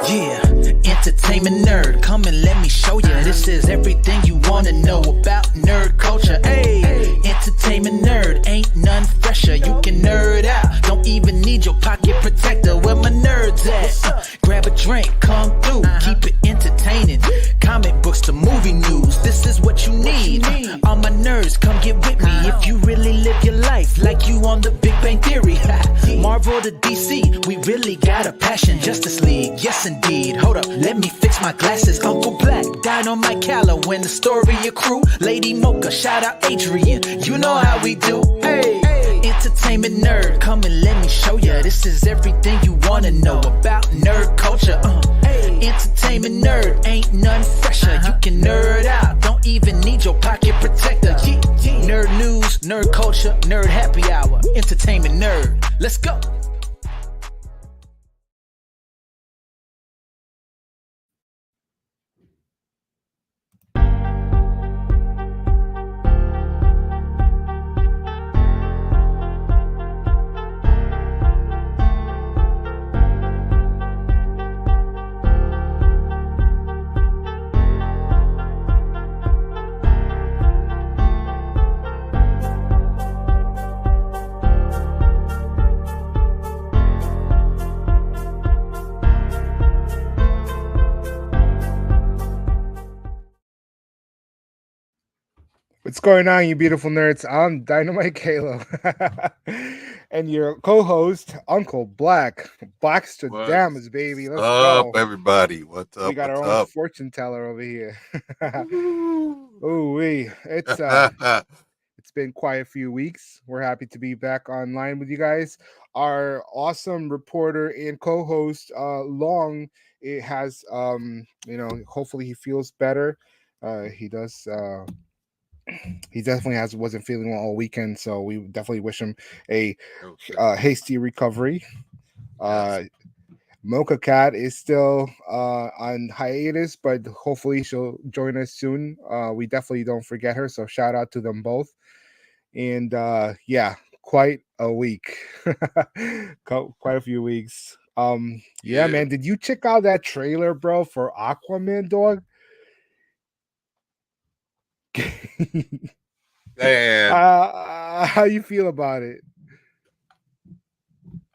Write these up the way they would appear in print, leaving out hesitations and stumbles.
Yeah, entertainment nerd, come and let me show you. This is everything you wanna know about nerd culture. Hey, entertainment nerd, ain't none fresher. You can nerd out, don't even need your pocket protector. Where my nerds at? Grab a drink, come through, keep it entertaining. Comic books to movie news, this is what you need. All my nerds, come get with me if you really live your life like you on the Big Bang Theory. Marvel to DC, we really got a passion. Justice League, yes indeed. Hold up, let me fix my glasses. Uncle Black died on my Calla when the story accrue. Lady Mocha, shout out Adrian. You know how we do. Hey, entertainment nerd, come and let me show ya. This is everything you wanna know about nerd culture. Entertainment nerd, ain't none fresher. You can nerd out, don't even need your pocket protector. Nerd news, nerd culture, nerd happy hour. Entertainment nerd, let's go. What's going on, you beautiful nerds? I'm Dynamite Kalo, and your co-host, Uncle Black. Blackstradamus, baby. Let's go. Everybody. What's up? We got our own fortune teller over here. Ooh-wee. It's been quite a few weeks. We're happy to be back online with you guys. Our awesome reporter and co-host, Long, it has hopefully he feels better. He does. He definitely wasn't feeling well all weekend, so we definitely wish him a hasty recovery. Yes. Mocha Cat is still on hiatus, but hopefully she'll join us soon. We definitely don't forget her, so shout out to them both. And quite a week, quite a few weeks. Yeah, man, did you check out that trailer, bro, for Aquaman, dog? Man, how you feel about it?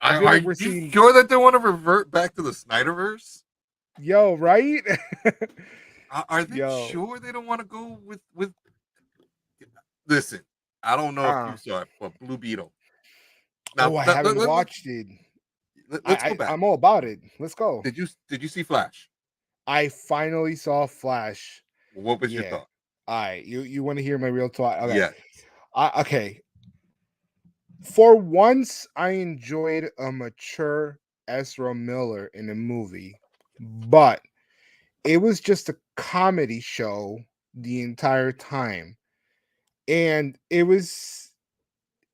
Are you sure that they want to revert back to the Snyderverse? Yo, right? Are they sure they don't want to go with? Listen, I don't know if you saw it, but Blue Beetle. Now, I haven't watched it. Let's go back. I'm all about it. Let's go. Did you see Flash? I finally saw Flash. What was your thought? All right, you want to hear my real thought? Okay. Yeah. Okay. For once, I enjoyed a mature Ezra Miller in a movie, but it was just a comedy show the entire time, and it was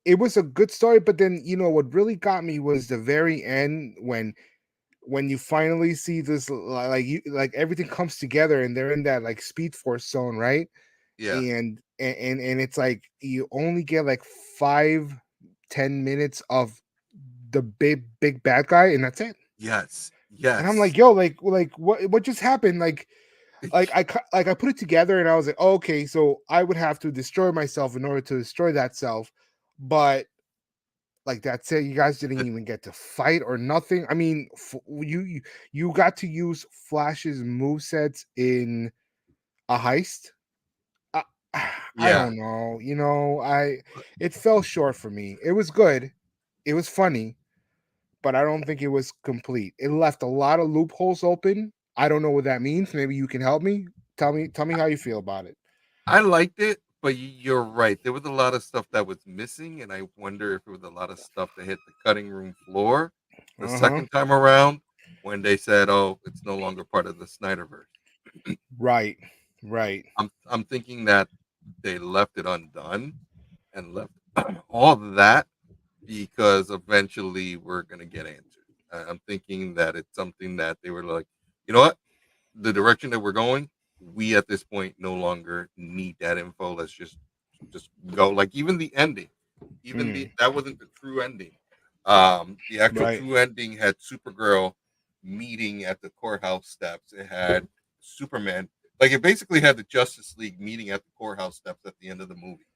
a good story. But then, what really got me was the very end when you finally see this, like everything comes together and they're in that like Speed Force zone, right? Yeah. And it's like you only get like 5-10 minutes of the big bad guy, and that's it. Yes. And I'm like, yo, like what just happened? Like I put it together, and I was like, oh, okay, so I would have to destroy myself in order to destroy that self, but like that's it. You guys didn't even get to fight or nothing. I mean, you got to use Flash's movesets in a heist. I don't know. It fell short for me. It was good. It was funny, but I don't think it was complete. It left a lot of loopholes open. I don't know what that means. Maybe you can help me. Tell me how you feel about it. I liked it, but you're right. There was a lot of stuff that was missing, and I wonder if it was a lot of stuff that hit the cutting room floor the second time around when they said, "Oh, it's no longer part of the Snyderverse." Right. I'm thinking that they left it undone and left all that because eventually we're going to get answers. I'm thinking that it's something that they were like, you know what? The direction that we're going, we at this point no longer need that info. Let's just go. Like even the ending, that wasn't the true ending. The actual true ending had Supergirl meeting at the courthouse steps. It had Superman. Like it basically had the Justice League meeting at the courthouse steps at the end of the movie.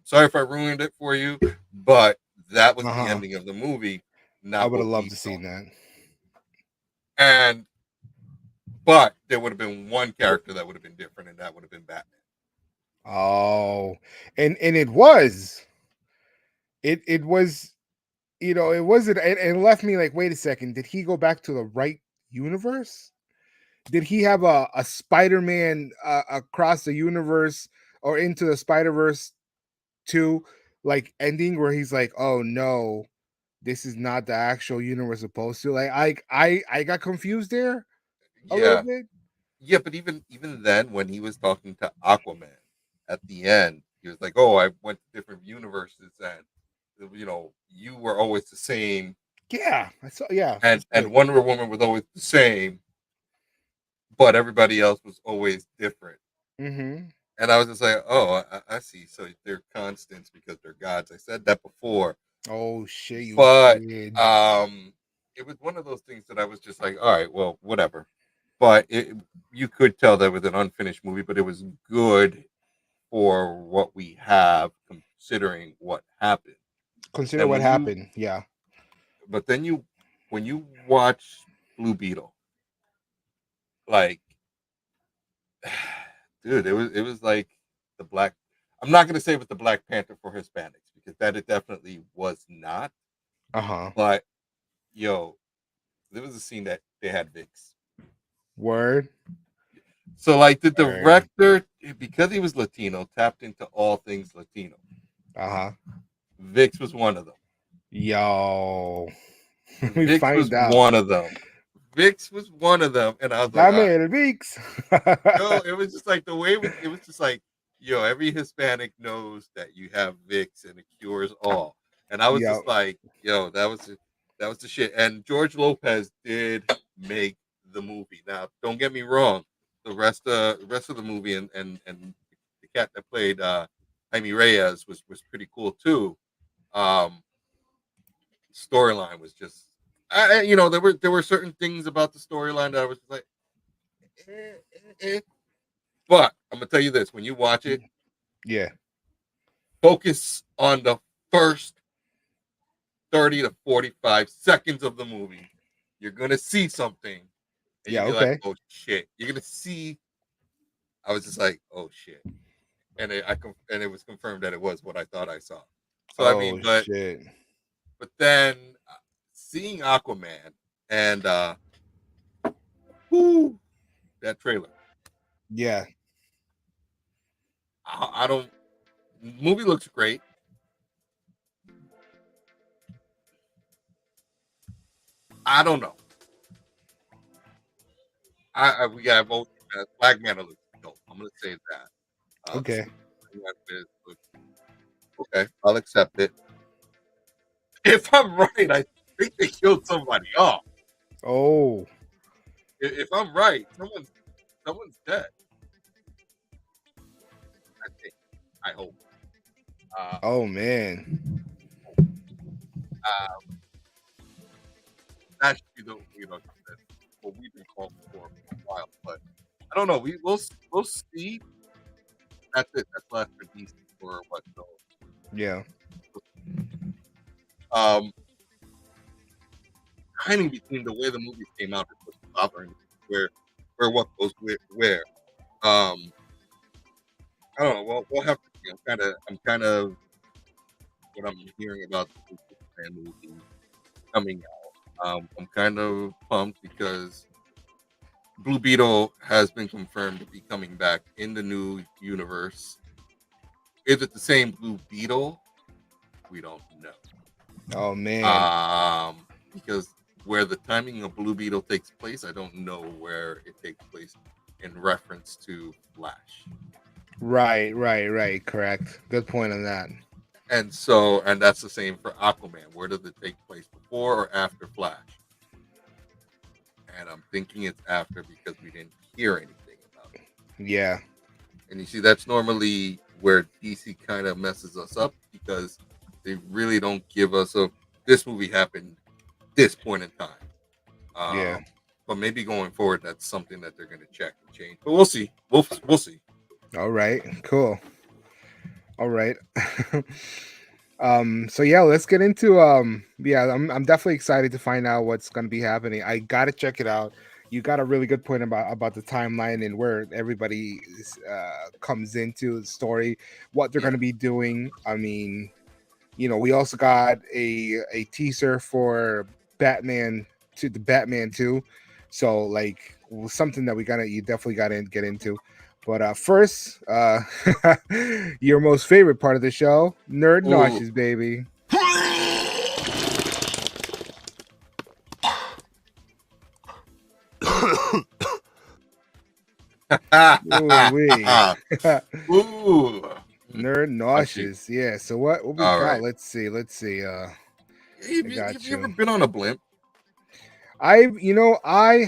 Sorry if I ruined it for you, but that was the ending of the movie. I Not would what have loved we to saw. see that. But there would have been one character that would have been different, and that would have been Batman. Oh, and it was, it was, it wasn't, and it left me like, wait a second, did he go back to the right universe? Did he have a Spider-Man across the universe or into the Spider-Verse 2 like ending where he's like, oh no, this is not the actual universe supposed to? Like I got confused there a little bit. Yeah, but even then, when he was talking to Aquaman at the end, he was like, "Oh, I went to different universes, and you were always the same." Yeah, I saw. Yeah, and Wonder Woman was always the same, but everybody else was always different. Mm-hmm. And I was just like, "Oh, I see. So they're constants because they're gods." I said that before. Oh shit! But did. it was one of those things that I was just like, "All right, well, whatever." But you could tell that was an unfinished movie, but it was good for what we have, considering what happened. Consider what happened, yeah. But then when you watch Blue Beetle, like, dude, it was like the Black. I'm not gonna say it was the Black Panther for Hispanics because that it definitely was not. But yo, there was a scene that they had Vicks. Word. So like the director, because he was Latino, tapped into all things Latino. Vicks was one of them. Yo. Vicks was one of them. Vicks was one of them. And I was like, Vicks. Yo, it was just like the way it was just like, yo, every Hispanic knows that you have Vicks and it cures all. And I was just like, yo, that was the shit. And George Lopez did make the movie. Now, don't get me wrong. The rest of the movie and the cat that played Jaime Reyes was pretty cool too. Storyline was just, there were certain things about the storyline that I was just like, But I'm gonna tell you this: when you watch it, focus on the first 30 to 45 seconds of the movie. You're gonna see something. And you'll be like, oh shit! You're gonna see. I was just like, oh shit, and it was confirmed that it was what I thought I saw. So I mean, but then seeing Aquaman and that trailer, I don't. Movie looks great. I don't know. We got both. Black Manta looks dope. I'm gonna say that. Okay. Okay, I'll accept it. If I'm right, I think they killed somebody off. Oh. If I'm right, someone's dead. I think. I hope. Oh man. That should be what we've been calling for a while, but I don't know. We'll see. That's it. That's last for DC for what? So, yeah. Timing between the way the movies came out is what's bothering me. Where what goes where. I don't know. Well, we'll have to see. I'm kind of what I'm hearing about the Superman movie coming out. I'm kind of pumped because Blue Beetle has been confirmed to be coming back in the new universe. Is it the same Blue Beetle? We don't know. Oh man. Because where the timing of Blue Beetle takes place, I don't know where it takes place in reference to Flash. Right. Correct. Good point on that. And that's the same for Aquaman. Where does it take place, before or after Flash? And I'm thinking it's after because we didn't hear anything about it. Yeah. And you see, that's normally where DC kind of messes us up because they really don't give us this movie happened this point in time. but maybe going forward, that's something that they're going to check and change. But we'll see. We'll see. All right, cool. All right. So yeah, let's get into yeah, I'm definitely excited to find out what's going to be happening. I got to check it out. You got a really good point about the timeline and where everybody comes into the story, what they're Yeah. going to be doing. I mean, we also got a teaser for the Batman 2. So like something that you definitely gotta get into. But first, your most favorite part of the show, Nerd Ooh. Nauseous, baby. Ooh-wee. Ooh. Nerd Nauseous. Yeah. So what we All got? right. Let's see. Have I got you you. ever been on a blimp? I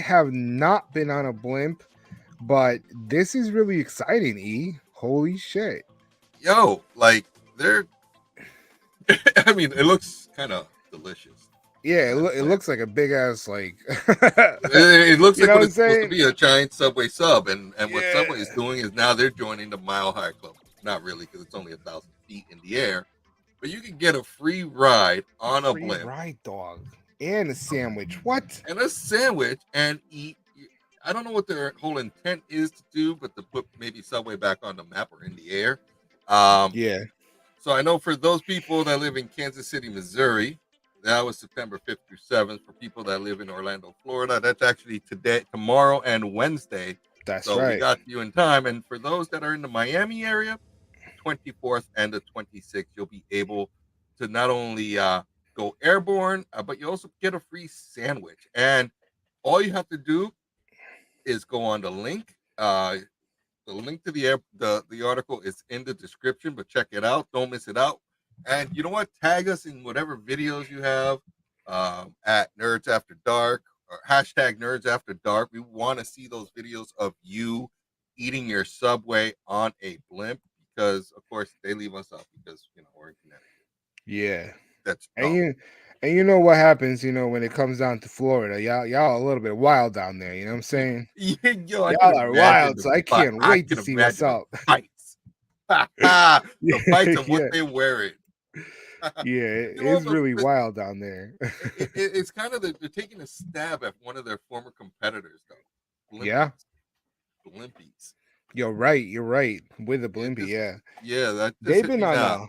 have not been on a blimp, but this is really exciting, E. Holy shit. Yo, like they're. I mean, it looks kind of delicious. Yeah, That it blimp. looks like a big ass like It looks You like know what what I'm it's supposed to saying? be, a giant Subway sub, and what Yeah. Subway is doing is now they're joining the Mile High Club. Not really, because it's only 1,000 feet in the air, but you can get a free ride on a Free blimp ride dog and a sandwich. What? and a sandwich and eat. I don't know what their whole intent is to do, but to put maybe Subway back on the map or in the air. Yeah. So I know for those people that live in Kansas City, Missouri, that was September 5th through 7th. For people that live in Orlando, Florida, that's actually tomorrow, and Wednesday. That's So we right. got you in time. And for those that are in the Miami area, 24th and the 26th, you'll be able to not only go airborne, but you also get a free sandwich. And all you have to do is go on the link. The link to the article is in the description, but check it out. Don't miss it out. And you know what? Tag us in whatever videos you have at Nerds After Dark or hashtag Nerds After Dark. We want to see those videos of you eating your Subway on a blimp because, of course, they leave us out because we're in Connecticut. Yeah. That's And you know what happens, when it comes down to Florida. Y'all a little bit wild down there, you know what I'm saying? Yo, I can Y'all are imagine wild, so I can't I wait to can see what's imagine up. the fights. The fights and what Yeah. they wearing. Yeah, You know, it's really wild down there. it's kind of they're taking a stab at one of their former competitors, though. Blimpies. Yeah. Blimpies. You're right. With the Blimpie, yeah. Yeah, that just They've hit been me on now.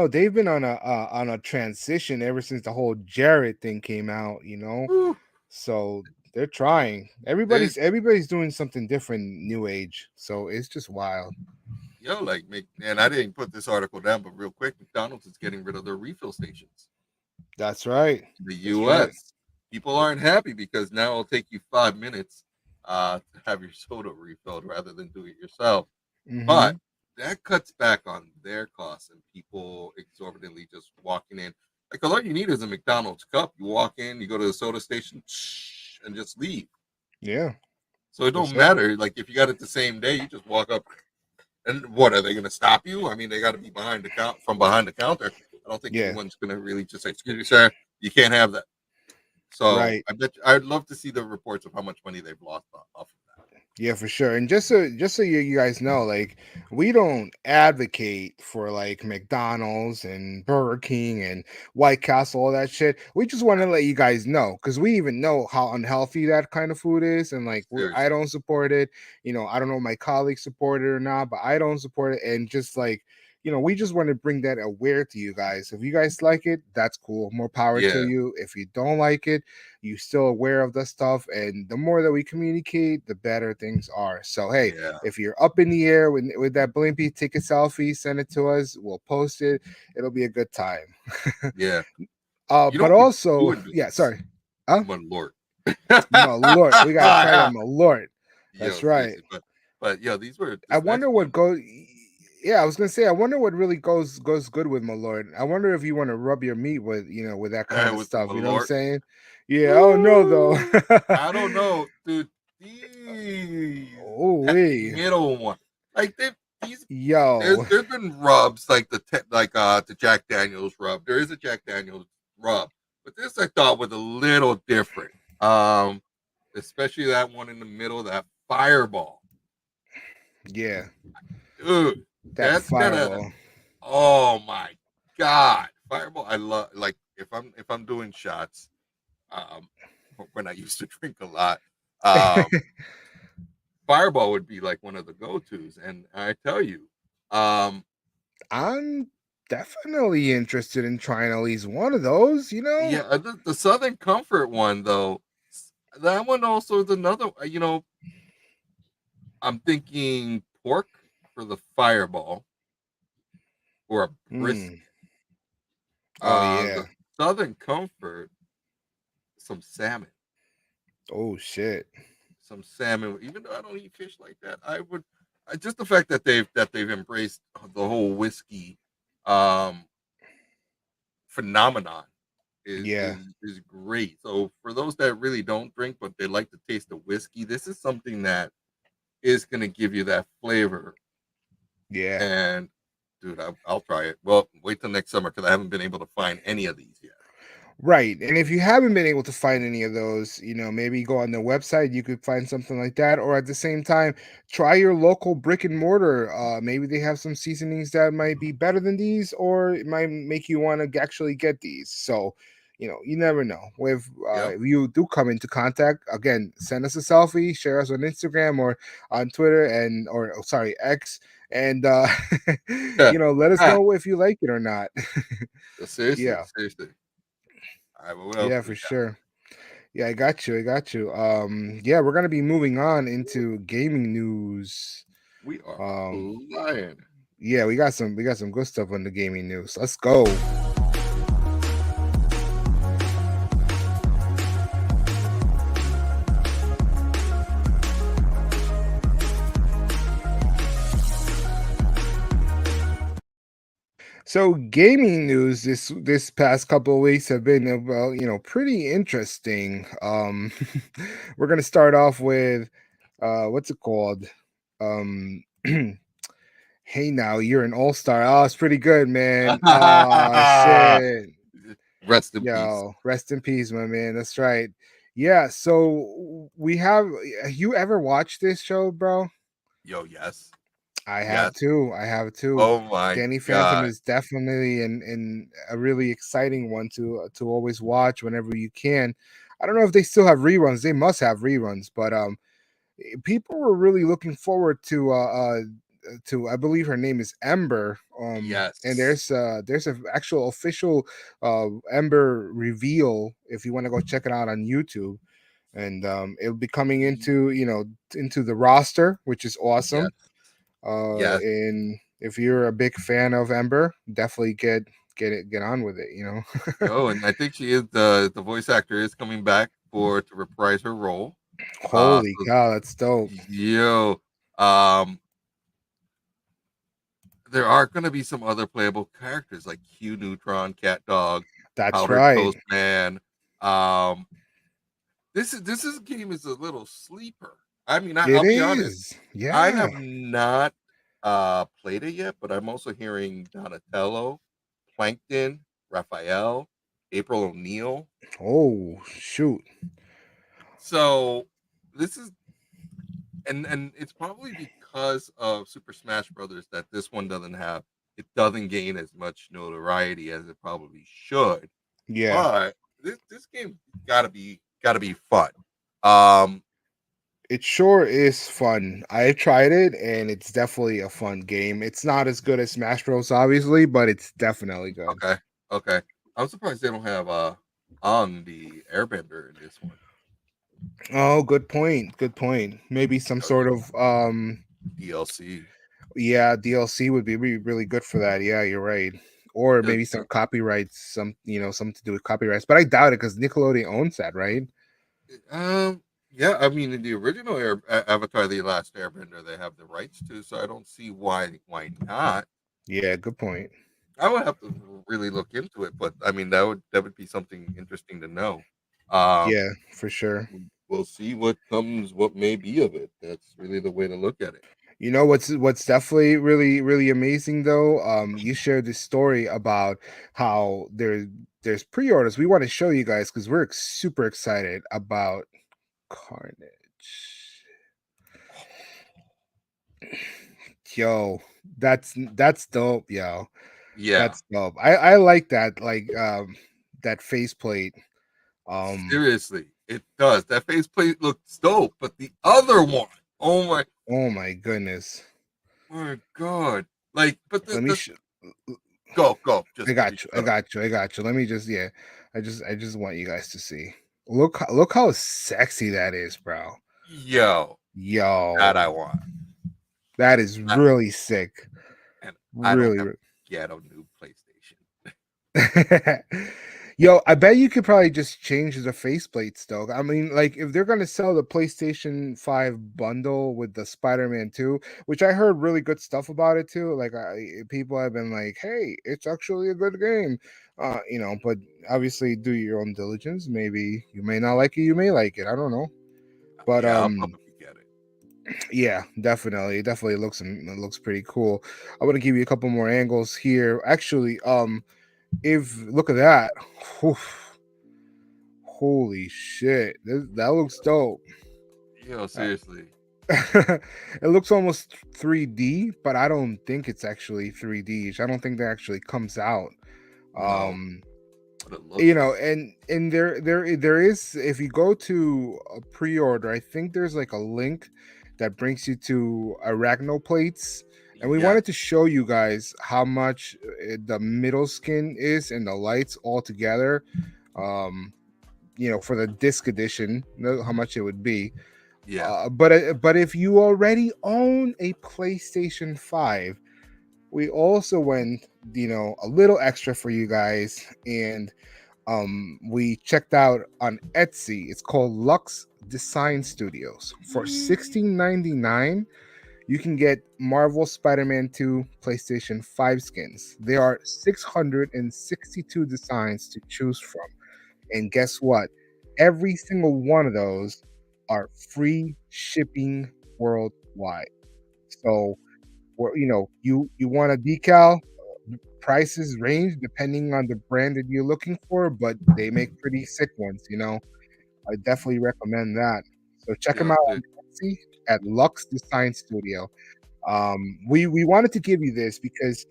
they've been on a transition ever since the whole Jared thing came out, Whew. So they're trying. Everybody's doing something different new age. So it's just wild. Yo, and I didn't put this article down, but real quick, McDonald's is getting rid of their refill stations. That's right. The That's US. right. People aren't happy because now it'll take you 5 minutes to have your soda refilled rather than do it yourself. Mhm. But that cuts back on their costs and people exorbitantly just walking in. Like all you need is a McDonald's cup. You walk in, you go to the soda station, and just leave. Yeah. So it don't That's matter. Like if you got it the same day, you just walk up. And what are they going to stop you? I mean, they got to be behind the counter. I don't think anyone's going to really just say, "Excuse me, sir, you can't have that." So Right. I bet I'd love to see the reports of how much money they've lost off of that. Yeah, for sure. And just so you guys know, like we don't advocate for like McDonald's and Burger King and White Castle, all that shit. We just want to let you guys know because we even know how unhealthy that kind of food is, and like I Seriously. don't support it. I don't know if my colleagues support it or not, but I don't support it. And just like we just want to bring that aware to you guys. If you guys like it, that's cool. More power to Yeah. you. If you don't like it, you still aware of the stuff, and the more that we communicate, the better things are. So hey, Yeah. if you're up in the air with that Blimpie, take a selfie, send it to us. We'll post it. It'll be a good time. Yeah. But also, doing yeah, this. sorry. Huh? Malort. Malort. We gotta try that Malort. That's Yo, right. seriously, but yeah, these were. I wonder what goes. Yeah, I was gonna say. I wonder what really goes good with Malort. I wonder if you want to rub your meat with with that kind of with stuff. You know what I'm Malort? saying? Yeah. Oh no, though. I don't know, dude. These Oh that wee. middle one, like these. Yo. There's been rubs like the Jack Daniels rub. There is a Jack Daniels rub, but this I thought was a little different. Um, especially that one in the middle, that fireball. Yeah, Dude, that that's gonna fireball. oh my god. Fireball, I love like if I'm doing shots, um when I used to drink a lot, um fireball would be like one of the go-tos. And I tell you, um I'm definitely interested in trying at least one of those, you know? yeah, the Southern Comfort one though, that one also is another, I'm thinking pork for the fireball or a brisket. Mm. Oh The yeah. Southern Comfort, some salmon. Oh shit. Some salmon. Even though I don't eat fish like that, I would. Just the fact that they've embraced the whole whiskey um, phenomenon is, Yeah. is is great. So for those that really don't drink but they like the taste of whiskey, this is something that is going to give you that flavor. Yeah. And dude, I'll try it. Well, wait till next summer because I haven't been able to find any of these yet. Right. And if you haven't been able to find any of those, maybe go on their website, you could find something like that. Or at the same time, try your local brick and mortar. Maybe they have some seasonings that might be better than these, or it might make you want to actually get these. So, you never know. Yep. If you do come into contact, again, send us a selfie, share us on Instagram or on Twitter sorry, X. And let us know if you like it or not. Seriously, Yeah. seriously. All right, well, what else Yeah, do we for got? sure. Yeah, I got you. I got you. Yeah, we're gonna be moving on into gaming news. We are Um, flying. yeah, we got some good stuff on the gaming news. Let's go. So, gaming news this past couple of weeks have been well, pretty interesting. We're gonna start off with what's it called? Um, Hey now, you're an all-star. Oh, it's pretty good, man. Oh shit. Rest in peace. Yo, rest in peace, my man. That's right. Yeah, so we have you ever watched this show, bro? Yo, yes. I have Yes. too. I have too. Oh my Danny Phantom god. is definitely in a really exciting one to always watch whenever you can. I don't know if they still have reruns. They must have reruns, but people were really looking forward to I believe her name is Ember. And Yes. there's an actual official Ember reveal if you want to go check it out on YouTube. And it'll be coming Y- into the roster, which is Yes. awesome. Yes. And if you're a big fan of Ember, definitely get on with it. Yo, and I think she is the voice actor is coming back for to reprise her role. Holy So cow, that's dope. yo, um, there are gonna be some other playable characters like Q Neutron, Cat Dog, That's Powdered right. Toast Man. Um, this game is a little sleeper. I mean, It I'll be honest. is. I Yeah. have not played it yet, but I'm also hearing Donatello, Plankton, Raphael, April O'Neil. Oh shoot. So this is and it's probably because of Super Smash Brothers that this one doesn't have it doesn't gain as much notoriety as it probably should. Yeah. But this game gotta be fun. Um It sure is fun. I tried it and it's definitely a fun game. It's not as good as Smash Bros, obviously, but it's definitely good. okay, okay. I'm surprised they don't have on the Airbender in this one. Oh, good point. Good point. Maybe some You know, sort of DLC. yeah, DLC would be really, really good for that. Yeah, you're right. Or 'Cause, maybe some copyrights, something to do with copyrights. But I doubt it because Nickelodeon owns that, right? yeah, I mean in the original Avatar: The Last Airbender, they have the rights to, so I don't see why not. Yeah, good point. I would have to really look into it, but I mean that would be something interesting to know. Yeah, for sure. We'll see what may be of it. That's really the way to look at it. You know what's definitely really amazing though. You shared this story about how there's pre-orders. We want to show you guys because we're super excited about Carnage. Yo, that's dope, yo. Yeah, That's dope. I like that, like that faceplate. seriously, it does. That faceplate looks dope, but the other one, oh Oh my goodness. my god! Like, but Let me the sh- go, I just got you. I shut up. got you. I got you. Let me just yeah. I just want you guys to see. Look how sexy that is, bro. Yo, that Yo, I want, that is I, really sick. and I don't Really. have to get a new PlayStation. Yo, I bet you could probably just change the faceplates though. I mean, like if they're gonna sell the PlayStation 5 bundle with the Spider-Man 2, which I heard really good stuff about it too. Like people have been like, hey, it's actually a good game. But obviously do your own diligence. Maybe you may not like it, you may like it. I don't know. But Yeah, I'll probably get it. yeah, definitely it looks pretty cool. I want to give you a couple more angles here. Actually, if look at that. Whew. Holy shit. That looks dope. Yo, Uh, seriously, it looks almost 3D, but I don't think it's actually 3D. I don't think that actually comes out. no, Um but it looks like and there is, if you go to a pre-order, I think there's like a link that brings you to arachno plates, and we yes, wanted to show you guys how much the middle skin is and the lights all together. um for the disc edition, how much it would be. yeah, But if you already own a PlayStation 5, we also went, a little extra for you guys, and we checked out on Etsy. It's called Lux Design Studios. For $16.99, you can get Marvel Spider-Man 2 PlayStation 5 skins. There are 662 designs to choose from. And guess what? Every single one of those are free shipping worldwide. So, you want a decal, prices range depending on the brand that you're looking for, but they make pretty sick ones. I definitely recommend that. So check them yo, out on Etsy at Lux Design Studio. We wanted to give you this because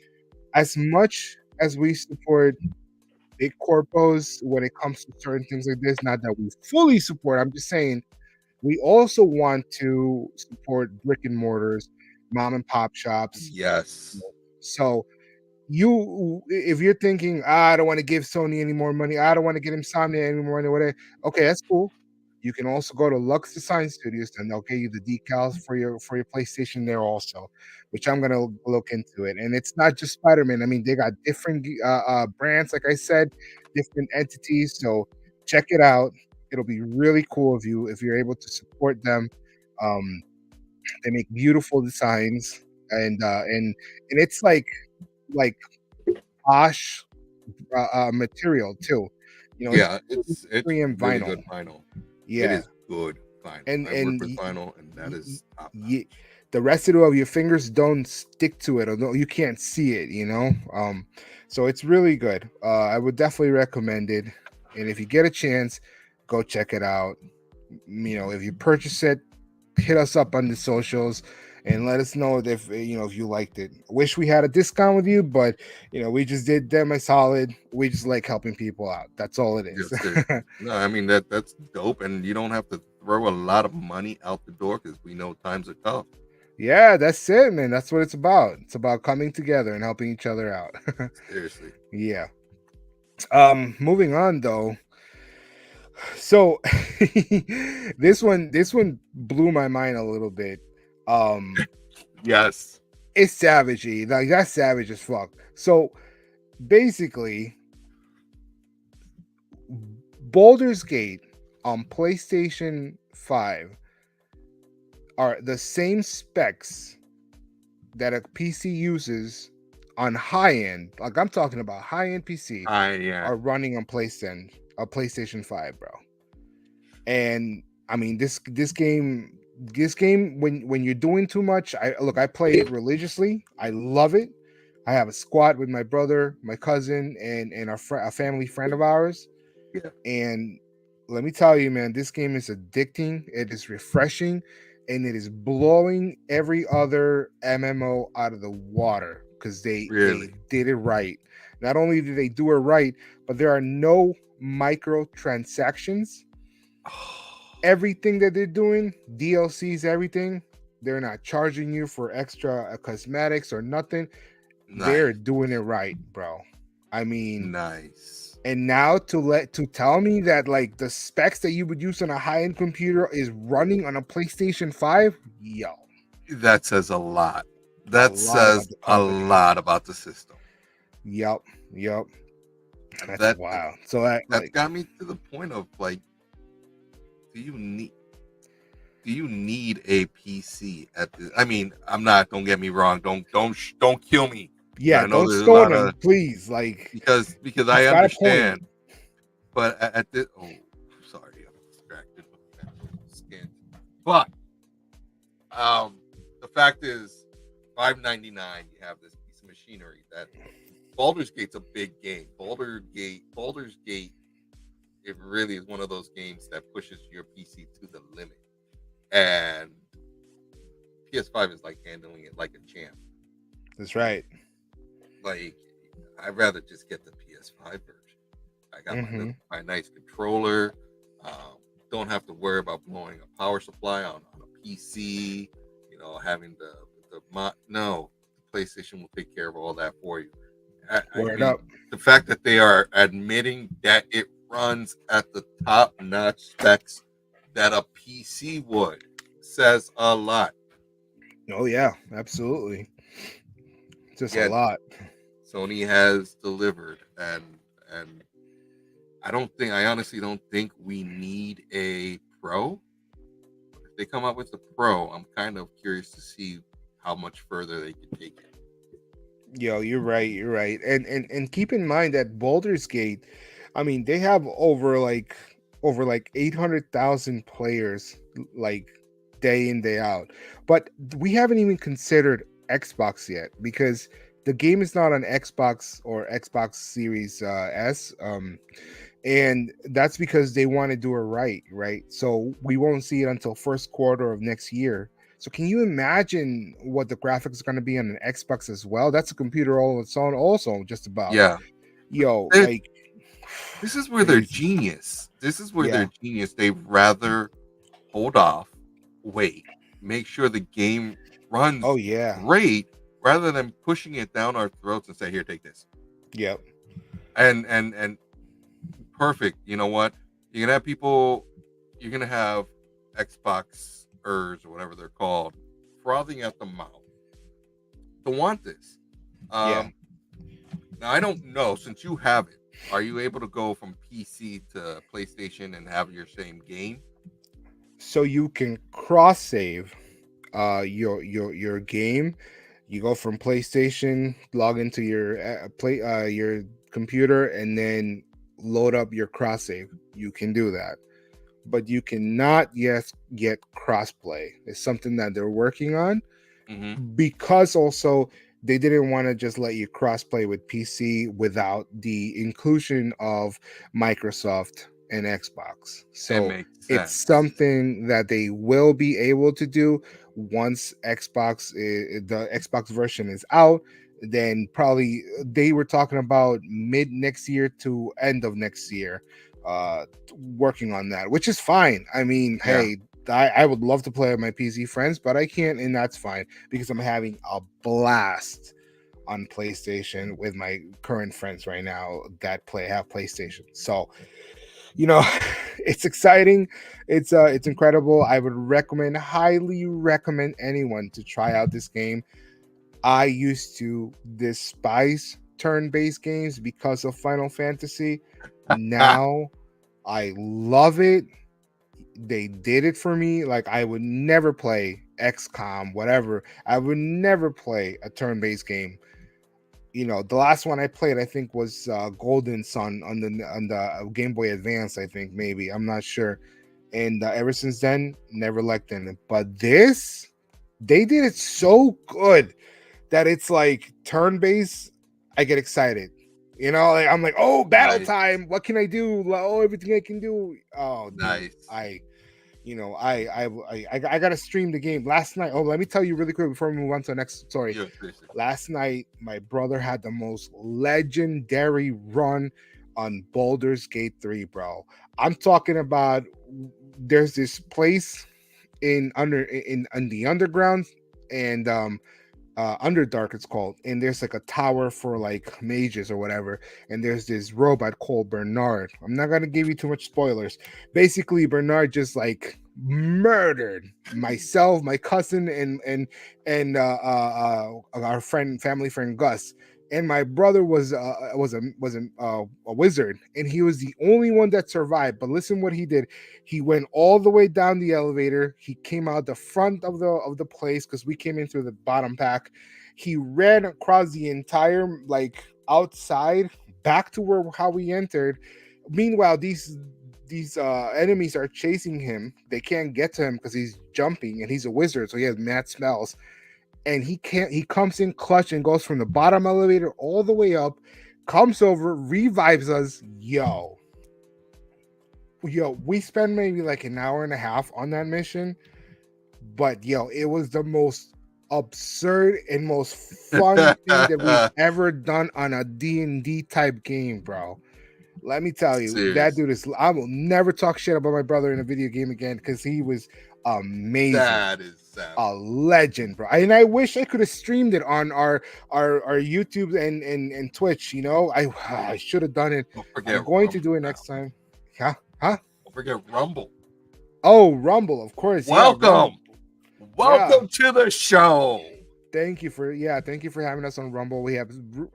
as much as we support big corpos when it comes to certain things like this, not that we fully support, I'm just saying we also want to support brick and mortars, mom and pop shops. yes, So if you're thinking, I don't want to give Sony any more money, I don't want to get Insomnia any more money, whatever. Okay, that's cool. You can also go to Lux Design Studios and they'll get you the decals for your PlayStation there also, which I'm gonna look into it. And it's not just Spider-Man. I mean, they got different brands, like I said, different entities. So check it out. It'll be really cool if you're able to support them. Um, they make beautiful designs, and it's like posh material too. It's yeah. It's premium really vinyl. good vinyl. It Yeah, is good vinyl. and I work and with vinyl, and that is top notch. the residue of your fingers don't stick to it, or you can't see it. So it's really good. I would definitely recommend it, and if you get a chance, go check it out. If you purchase it, hit us up on the socials and let us know if you liked it. Wish we had a discount with you, but we just did them a solid. We just like helping people out. That's all it Yeah, is. seriously. No, I mean that's dope, and you don't have to throw a lot of money out the door because we know times are tough. Yeah, that's it, man. That's what it's about. It's about coming together and helping each other out. Seriously. Yeah. Moving on though. So this one blew my mind a little bit. Um Yes. it's savagey. Like that's savage as fuck. So basically, Baldur's Gate on PlayStation 5 are the same specs that a PC uses on high end. Like I'm talking about high end PC Yeah. are running on PlayStation 5, bro. And I mean this game this game, when you're doing too much, I play it religiously. I love it. I have a squad with my brother, my cousin, and a family friend of ours. Yeah, And let me tell you, man, this game is addicting. It is refreshing, and it is blowing every other MMO out of the water because they really. did it right. Not only did they do it right, but there are no microtransactions. Everything that they're doing, DLCs, everything, they're not charging you for extra cosmetics or nothing. They're Nice, doing it right, bro. I mean, nice. and now to tell me that like the specs that you would use on a high-end computer is running on a PlayStation 5, yo, That says a lot. a That lot about says the a company. lot about the system. Yep, yep. And That's wild. So that that's like got me to the point of like, do you need a PC at this? I mean, I'm not. Don't get me wrong. Don't kill me. yeah, I know don't there's a stone lot them, of please. Like because he's I got a point. understand. But at this, oh, sorry, I'm distracted. Skin. But the fact is, $5.99. You have this piece of machinery that Baldur's Gate's a big game. Baldur's Gate. It really is one of those games that pushes your PC to the limit, and PS5 is like handling it like a champ. That's right. Like, I'd rather just get the PS5 version. I got Mm-hmm. my nice controller. Don't have to worry about blowing a power supply on a PC. Having no, the PlayStation will take care of all that for you. I Word mean, up. the fact that they are admitting that it runs at the top-notch specs that a PC would says a lot. Oh yeah, absolutely. Just a Again, lot. Sony has delivered, and I honestly don't think we need a Pro. If they come up with the Pro, I'm kind of curious to see how much further they can take it. Yo, you're right. You're right. And keep in mind that Baldur's Gate, I mean, they have over like 800,000 players like day in day out. But we haven't even considered Xbox yet because the game is not on Xbox or Xbox Series S. And that's because they want to do it right? So we won't see it until first quarter of next year. So can you imagine what the graphics are going to be on an Xbox as well? That's a computer all its own, also just about. Yeah, Yo, They- like this is where they're crazy. genius. This is where Yeah. they're genius. They rather hold off, wait, make sure the game runs Oh yeah. great, rather than pushing it down our throats and say, "Here, take this." Yep. And perfect. You know what? You're gonna have people. You're gonna have Xboxers or whatever they're called frothing at the mouth to want this. Yeah. Now I don't know. Since you have it, are you able to go from PC to PlayStation and have your same game? So you can cross save your game. You go from PlayStation, log into your your computer, and then load up your cross save. You can do that, but you cannot yet get crossplay. It's something that they're working on because also they didn't want to just let you crossplay with PC without the inclusion of Microsoft and Xbox. It So makes it's sense. something that they will be able to do once the Xbox version is out. Then probably they were talking about mid next year to end of next year, working on that, which is fine. I mean, Yeah. hey, I would love to play with my PC friends, but I can't, and that's fine because I'm having a blast on PlayStation with my current friends right now that have PlayStation. So, it's exciting. It's incredible. I would highly recommend anyone to try out this game. I used to despise turn-based games because of Final Fantasy. Now I love it. They did it for me. Like I would never play XCOM, whatever. I would never play a turn-based game. The last one I played, I think, was Golden Sun on the Game Boy Advance. I think maybe I'm not sure, and ever since then, never liked them. But this, they did it so good that it's like turn based. I get excited. Like, I'm like, oh, battle Nice, time. What can I do? Oh, everything I can do. Oh, dude, nice. I gotta stream the game last night. Oh, let me tell you really quick before we move on to the next story. Yeah, seriously. Last night, my brother had the most legendary run on Baldur's Gate 3, bro. I'm talking about there's this place in the underground, and Underdark it's called, and there's like a tower for like mages or whatever, and there's this robot called Bernard. I'm not gonna give you too much spoilers. Basically, Bernard just like murdered myself, my cousin, and our family friend Gus. And my brother was a wizard, and he was the only one that survived. But listen, what he did: he went all the way down the elevator. He came out the front of the place because we came in through the bottom pack. He ran across the entire like outside back to where how we entered. Meanwhile, these enemies are chasing him. They can't get to him because he's jumping, and he's a wizard, so he has mad spells. And he comes in clutch and goes from the bottom elevator all the way up, comes over, revives us. Yo, we spent maybe like an hour and a half on that mission, but yo, it was the most absurd and most fun thing that we've ever done on a D&D type game, bro. Let me tell you, Serious. that dude is. I will never talk shit about my brother in a video game again because he was amazing. That is a legend, bro. And I wish I could have streamed it on our YouTube and Twitch. I should have done it. I'm going to do it next time. Huh? Don't forget Rumble. Oh, Rumble, of course. Welcome. Welcome to the show. Thank you for having us on Rumble. We have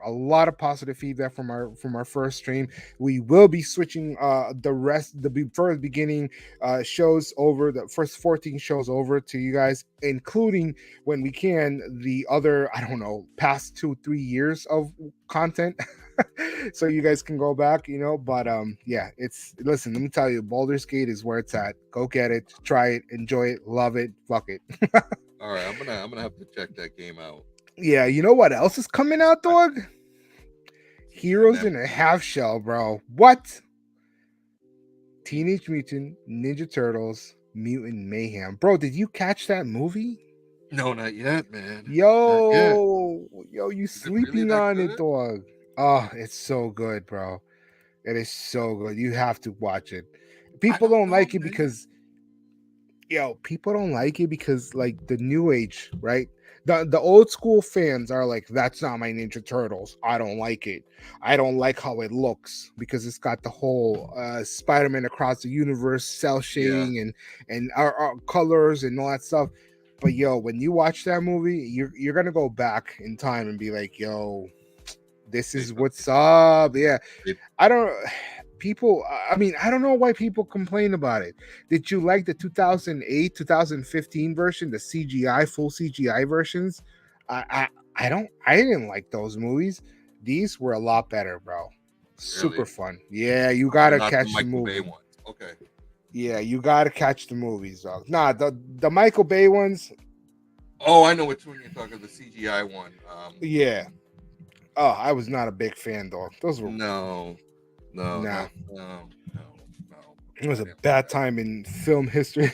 a lot of positive feedback from our first stream. We will be switching the first beginning shows over, the first 14 shows over to you guys, including when we can the other, I don't know, past 2-3 years of content. So you guys can go back, but listen, let me tell you, Baldur's Gate is where it's at. Go get it, try it, enjoy it, love it, fuck it. All right, I'm gonna have to check that game out. Yeah, you know what else is coming out, dog? Heroes in a Half Shell, bro. What? Teenage Mutant Ninja Turtles Mutant Mayhem. Bro, did you catch that movie? No, not yet, man. Yo, you sleeping really on good? it, dog. Oh, it's so good, bro. It is so good. You have to watch it. People don't like it because people don't like it because like the new age, right? The old school fans are like, that's not my Ninja Turtles. I don't like it. I don't like how it looks because it's got the whole Spider-Man across the universe, cell shading and our colors and all that stuff. But when you watch that movie, you're gonna go back in time and be like, this is what's up. Yeah, I don't know why people complain about it. Did you like the 2008, 2015 version, the full CGI versions? I didn't like those movies. These were a lot better, bro. Super fun. Yeah, you gotta catch the movie. Okay. Yeah, you gotta catch the movies, dog. Nah, the Michael Bay ones. Oh, I know which one you're talking. The CGI one. Yeah. Oh, I was not a big fan, dog. Those were No. It was a bad time in film history,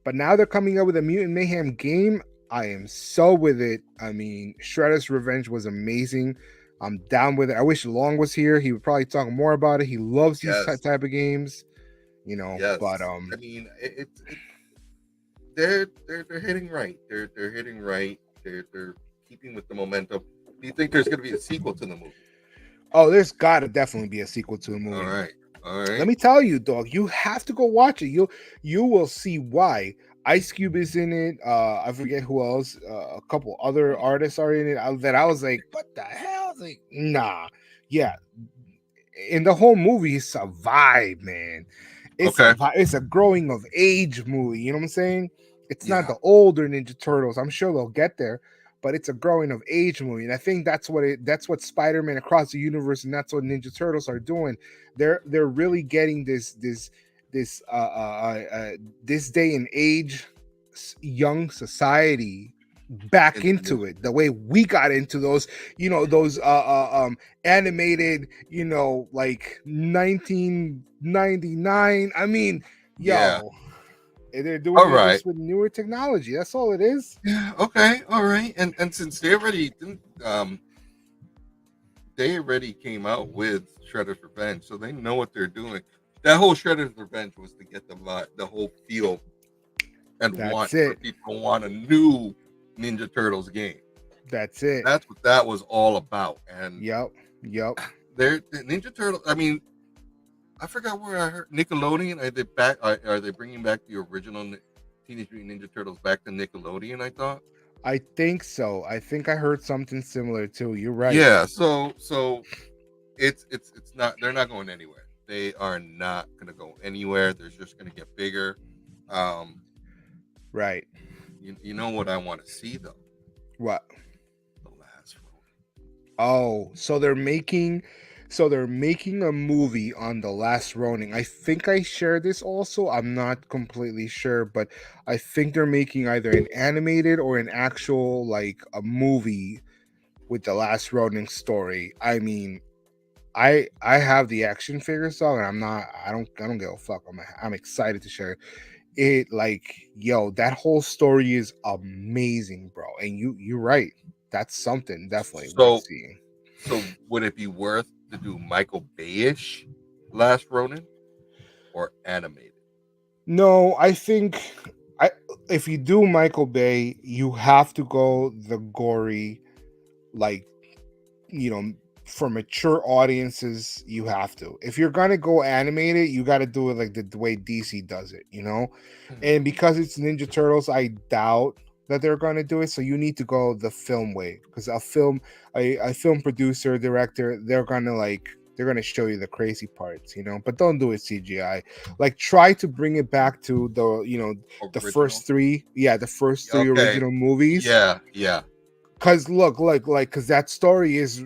but now they're coming up with a Mutant Mayhem game. I am so with it. I mean, Shredder's Revenge was amazing. I'm down with it. I wish Long was here. He would probably talk more about it. He loves these type of games, Yes. But I mean, they're hitting right. They're hitting right. They're keeping with the momentum. Do you think there's going to be a sequel to the movie? Oh, there's got to definitely be a sequel to the movie. All right. Let me tell you, dog. You have to go watch it. You will see why. Ice Cube is in it. I forget who else. A couple other artists are in it. That I was like, what the hell? I was like, nah. Yeah. In the whole movie, it's a vibe, man. It's a growing of age movie. You know what I'm saying? It's not the older Ninja Turtles. I'm sure they'll get there. but it's a growing of age movie, and I think that's what Spider-Man Across the Universe and that's what Ninja Turtles are doing. They're really getting this this day and age young society back Into into it the way we got into those, those animated, like 1999. I mean, Yeah. yo, they're doing All it right. just with newer technology. That's all it is. Yeah. Okay. All right. And since they already came out with Shredder's Revenge, so they know what they're doing. That whole Shredder's Revenge was to get the whole feel and That's for it. people want a new Ninja Turtles game. That's it. That's what that was all about. And Yep. the Ninja Turtle. I mean, I forgot where I heard Nickelodeon. Are they back? Are they bringing back the original Teenage Mutant Ninja Turtles back to Nickelodeon? I thought. I think so. I think I heard something similar too. You're right. Yeah. So it's not. They're not going anywhere. They are not going to go anywhere. They're just going to get bigger. Right. You know what I want to see though? What? The last one. Oh, so they're making a movie on The Last Ronin. I think I shared this also. I'm not completely sure, but I think they're making either an animated or an actual, like, a movie with The Last Ronin story. I mean, I have the action figure song, and I don't give a fuck. I'm excited to share it. Like, yo, that whole story is amazing, bro. And you're right. That's something definitely worth seeing. So would it be worth to do Michael Bay-ish Last Ronin or animated? No, I think if you do Michael Bay, you have to go the gory, like, for mature audiences. You have to. If you're gonna go animated, you got to do it like the way DC does it, And because it's Ninja Turtles, I doubt that they're going to do it. So you need to go the film way, because a film producer, director, they're gonna show you the crazy parts, but don't do it CGI. Like, try to bring it back to the first three, original movies. Yeah. Cause look, cause that story is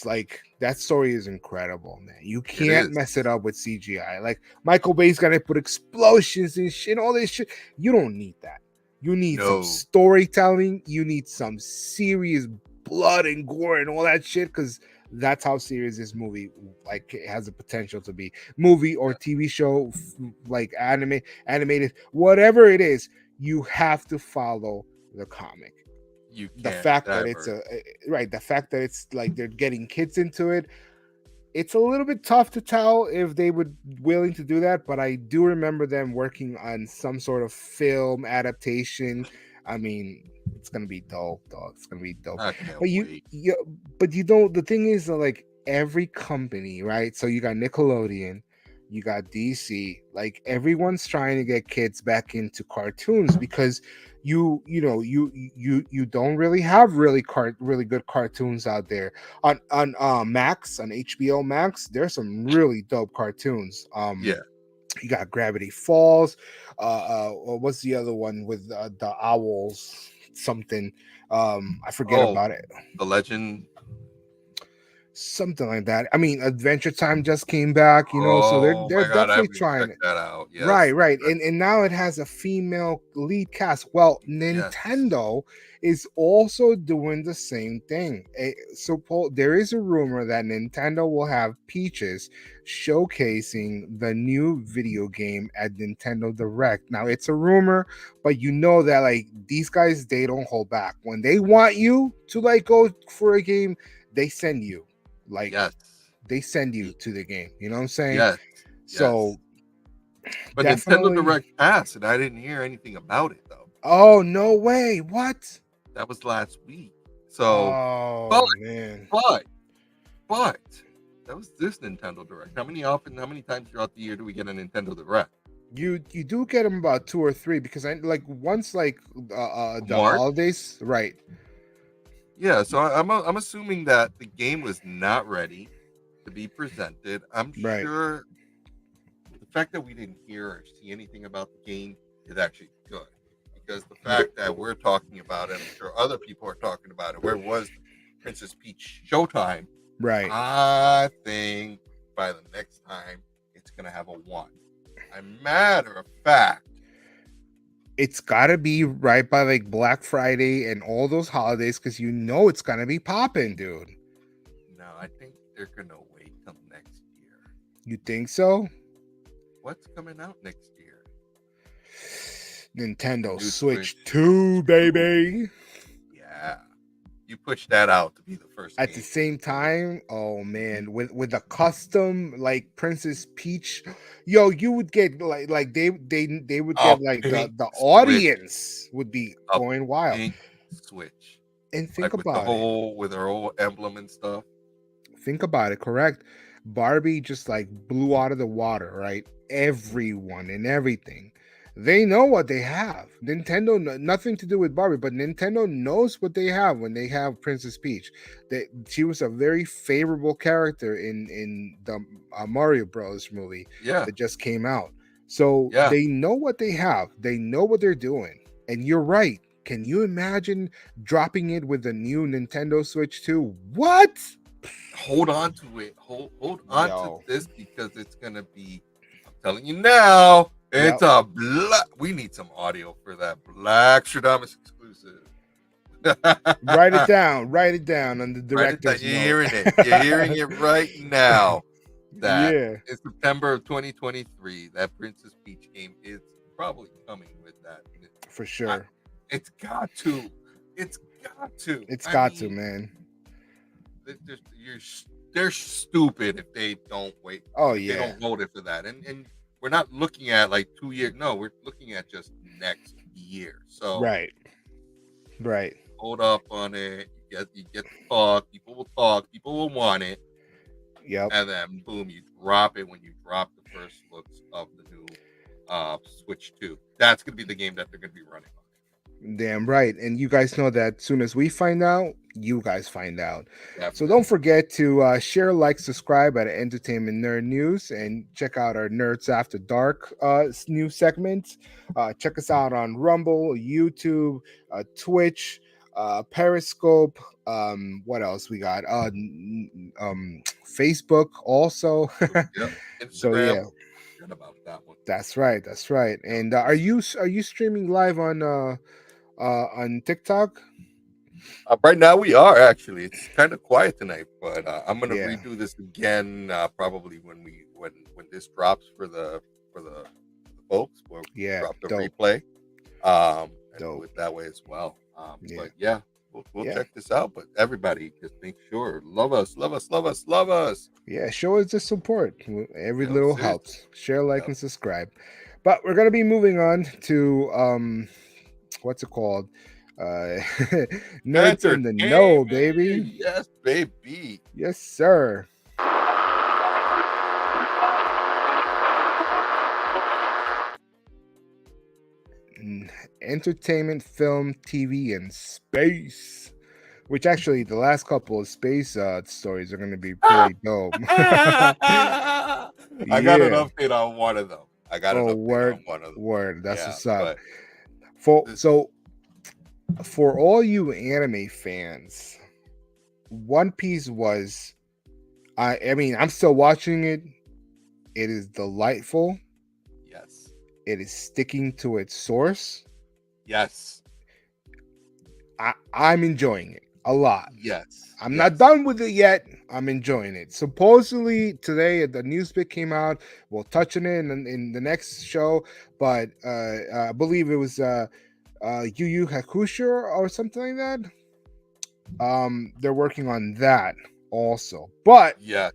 like, that story is incredible, man. You can't mess it up with CGI. Like, Michael Bay's gonna put explosions and shit, all this shit. You don't need that. You need some storytelling. You need some serious blood and gore and all that shit, because that's how serious this movie, like, it has the potential to be. Movie or TV show, like animated, whatever it is, you have to follow the comic. The fact that it's like they're getting kids into it, it's a little bit tough to tell if they would willing to do that, but I do remember them working on some sort of film adaptation. I mean, it's gonna be dope, dog. It's gonna be dope. I can't wait. But the thing is, like, every company, right? So you got Nickelodeon, you got DC, like, everyone's trying to get kids back into cartoons, because you don't really have really good cartoons out there on Max, on HBO Max. There's some really dope cartoons. You got Gravity Falls. What's the other one with the owls? Something. I forget about it. The Legend. Something like that. I mean, Adventure Time just came back, so they're definitely trying it. That out. Yes. Right. And now it has a female lead cast. Well, Nintendo is also doing the same thing. So, Paul, there is a rumor that Nintendo will have Peaches showcasing the new video game at Nintendo Direct. Now, it's a rumor, but that, like, these guys, they don't hold back. When they want you to, like, go for a game, they send you. Like, they send you to the game. You know what I'm saying? Yes. So, but Nintendo Direct passed, and I didn't hear anything about it though. Oh, no way! What? That was last week. So, man. But that was this Nintendo Direct. How many times throughout the year do we get a Nintendo Direct? You do get them about 2 or 3, because I like once, like, the holidays, right? Yeah, so I'm assuming that the game was not ready to be presented. I'm sure the fact that we didn't hear or see anything about the game is actually good, because the fact that we're talking about it, I'm sure other people are talking about it. Where was Princess Peach Showtime? Right. I think by the next time it's gonna have a 1. A matter of fact, It's gotta be right by like Black Friday and all those holidays because you know it's gonna be popping, dude. no, I think they're gonna wait till next year. You think so? What's coming out next year? Nintendo New Switch Switch 2, baby. Yeah, you push that out to be the first At game. the same time, oh man, with a custom like Princess Peach, yo, you would get like they would A get like the pink audience would be A going wild. pink Switch, And like think with the about it. whole with her whole emblem and stuff. Think about it, correct? Barbie just like blew out of the water, right? Everyone and everything. They know what they have. Nintendo, nothing to do with Barbie, but Nintendo knows what they have when they have Princess Peach. She was a very favorable character in the Mario Bros. Movie Yeah, that just came out. So yeah. they know what they have. They know what they're doing. And you're right. Can you imagine dropping it with the new Nintendo Switch 2? What? Hold on to it. Hold on Yo. to this because it's gonna be. I'm telling you now. It's Yep. a black. We need some audio for that Black Stradamus exclusive. Write it down. Write it down on the Write it down. director's You're note. hearing it. You're hearing it right now. That Yeah, in September of 2023, that Princess Peach game is probably coming with that. for sure. It's got to. It's got to. It's I got to, mean, man. they're stupid if they don't wait. Oh They yeah, don't hold it for that. And we're not looking at like 2 years. No, we're looking at just next year. So right. hold up on it. You get to talk. People will talk. People will want it. Yep. And then boom, you drop it when you drop the first looks of the new Switch 2. That's gonna be the game that they're gonna be running on. Damn right. And you guys know that as soon as we find out, you guys find out. Definitely. So don't forget to share, like, subscribe at Entertainment Nerd News, and check out our Nerds After Dark new segments. Check us out on Rumble, YouTube, Twitch, Periscope. What else we got? Facebook also. Yep. So Instagram. yeah, Forget about that one. that's right. And are you streaming live on TikTok? Right now we are actually. It's kind of quiet tonight, but I'm gonna Yeah. redo this again probably when this drops for the folks. We'll Yeah, drop the dope. replay. And Dope. do it that way as well. Yeah. But yeah, we'll Yeah. check this out. But everybody, just make sure love us. Yeah, show us the support. Every Yeah, little seriously. helps. Share, like, Yeah. and subscribe. But we're gonna be moving on to what's it called? Nerds in the Know, baby. Yes, baby. Yes, sir. Entertainment, film, TV, and space. Which actually, the last couple of space stories are going to be pretty dope. I got an Yeah. update on one of them. Word. That's Yeah, what's up. but So, for all you anime fans, One Piece was, I mean, I'm still watching it. It is delightful. yes. It is sticking to its source. Yes. I'm enjoying it a lot. Yes. I'm not done with it yet. I'm enjoying it. Supposedly today the news bit came out. We'll touch on it in the next show, but I believe it was Yu Yu Hakusho or something like that. They're working on that also. But Yes.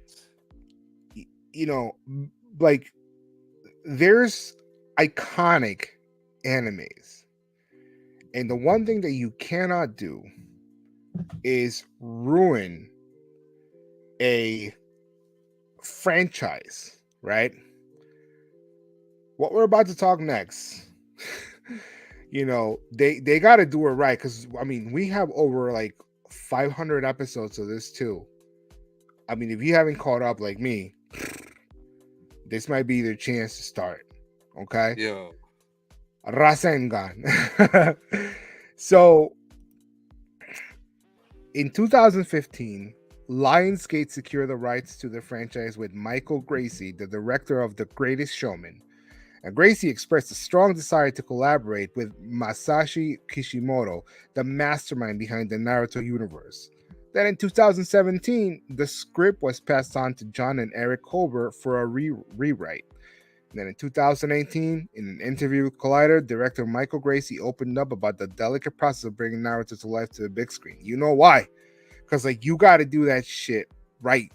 you know, like there's iconic animes. And the one thing that you cannot do is ruin a franchise, right? What we're about to talk next, they got to do it right, because I mean, we have over like 500 episodes of this too. I mean, if you haven't caught up like me, this might be their chance to start. Okay. Yo. Rasengan. So in 2015, Lionsgate secured the rights to the franchise with Michael Gracie, the director of The Greatest Showman. And Gracie expressed a strong desire to collaborate with Masashi Kishimoto, the mastermind behind the Naruto universe. Then in 2017, the script was passed on to John and Eric Colbert for a rewrite. And then in 2018, in an interview with Collider, director Michael Gracie opened up about the delicate process of bringing Naruto to life to the big screen. You know why? Because like you got to do that shit right.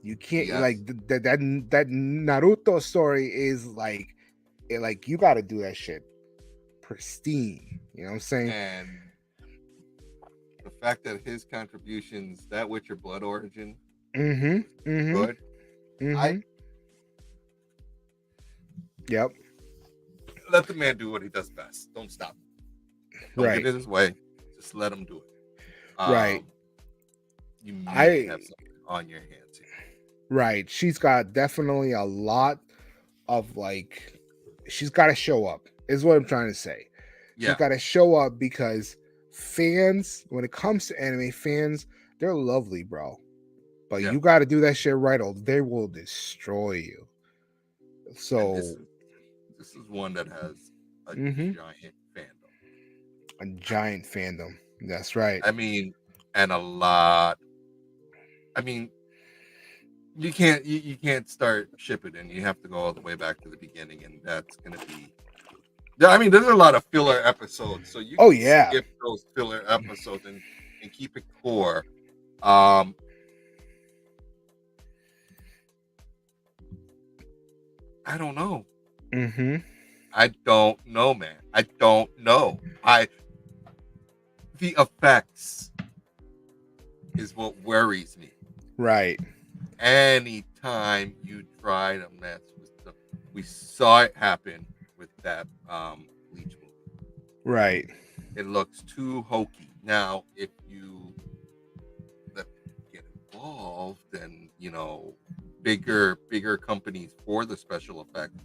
You can't like that Naruto story is like like you got to do that shit pristine. You know what I'm saying? And the fact that his contributions, that Witcher Blood Origin, good. Yep. Let the man do what he does best. Don't stop him. Don't get in his way. Just let him do it. Right. You may have something on your hands here. Right. She's got definitely a lot of like, she's got to show up, is what I'm trying to say. She's got to show up because fans, when it comes to anime, fans, they're lovely, bro. But you got to do that shit right or they will destroy you. So this is one that has a giant fandom. A giant fandom. That's right. I mean, and a lot. I mean, you can't start shipping and you have to go all the way back to the beginning, and that's gonna be. I mean, there's a lot of filler episodes, so you can skip those filler episodes and keep it core. I don't know. I don't know, man. I don't know. The effects is what worries me. Right. Anytime you try to mess with stuff, we saw it happen with that Bleach movie. Right. It looks too hokey. Now, if you get involved and bigger companies for the special effects,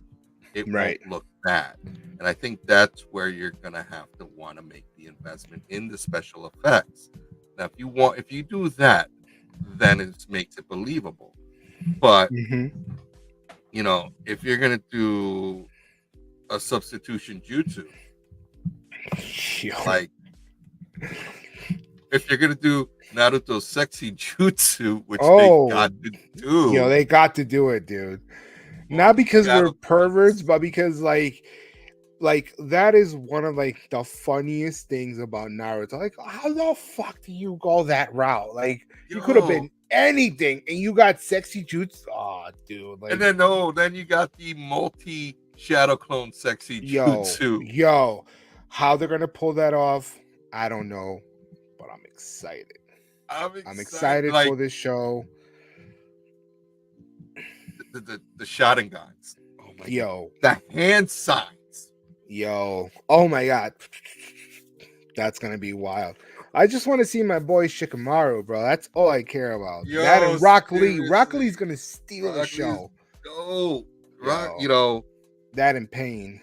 it won't look bad. And I think that's where you're gonna have to want to make the investment in the special effects. Now, if you do that, then it makes it believable. But if you're gonna do a substitution jutsu, like if you're gonna do Naruto's sexy jutsu, which they got to do. They got to do it, dude. Not because we're perverts, but because like that is one of like the funniest things about Naruto. Like, how the fuck do you go that route? Like, you could have been anything, and you got sexy jutsu. Oh, dude. Like, and then you got the multi shadow clone sexy jutsu. Yo, how they're gonna pull that off, I don't know, but I'm excited. I'm excited for this show. The Sharingans. Oh my God. The hand signs. Yo. Oh my God. That's gonna be wild. I just want to see my boy Shikamaru, bro. That's all I care about. That and Rock Lee. Rock Lee's gonna steal the show. That and Pain.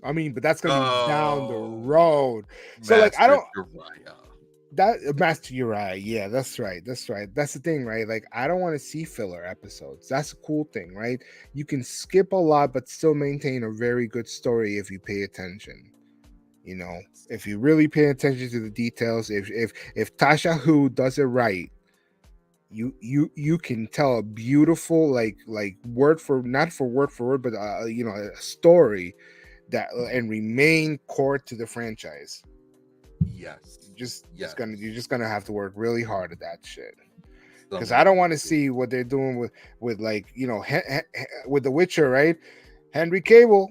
I mean, but that's gonna be down the road. So like, I don't. Master Uriah, yeah, that's right. That's the thing, right? Like, I don't want to see filler episodes. That's a cool thing, right? You can skip a lot, but still maintain a very good story if you pay attention. If you really pay attention to the details, if Tasha Who does it right, you can tell a beautiful like word for word, but a story that and remain core to the franchise. Yes. You're just gonna have to work really hard at that shit. Because I don't want to see what they're doing with with The Witcher, right? Henry Cavill,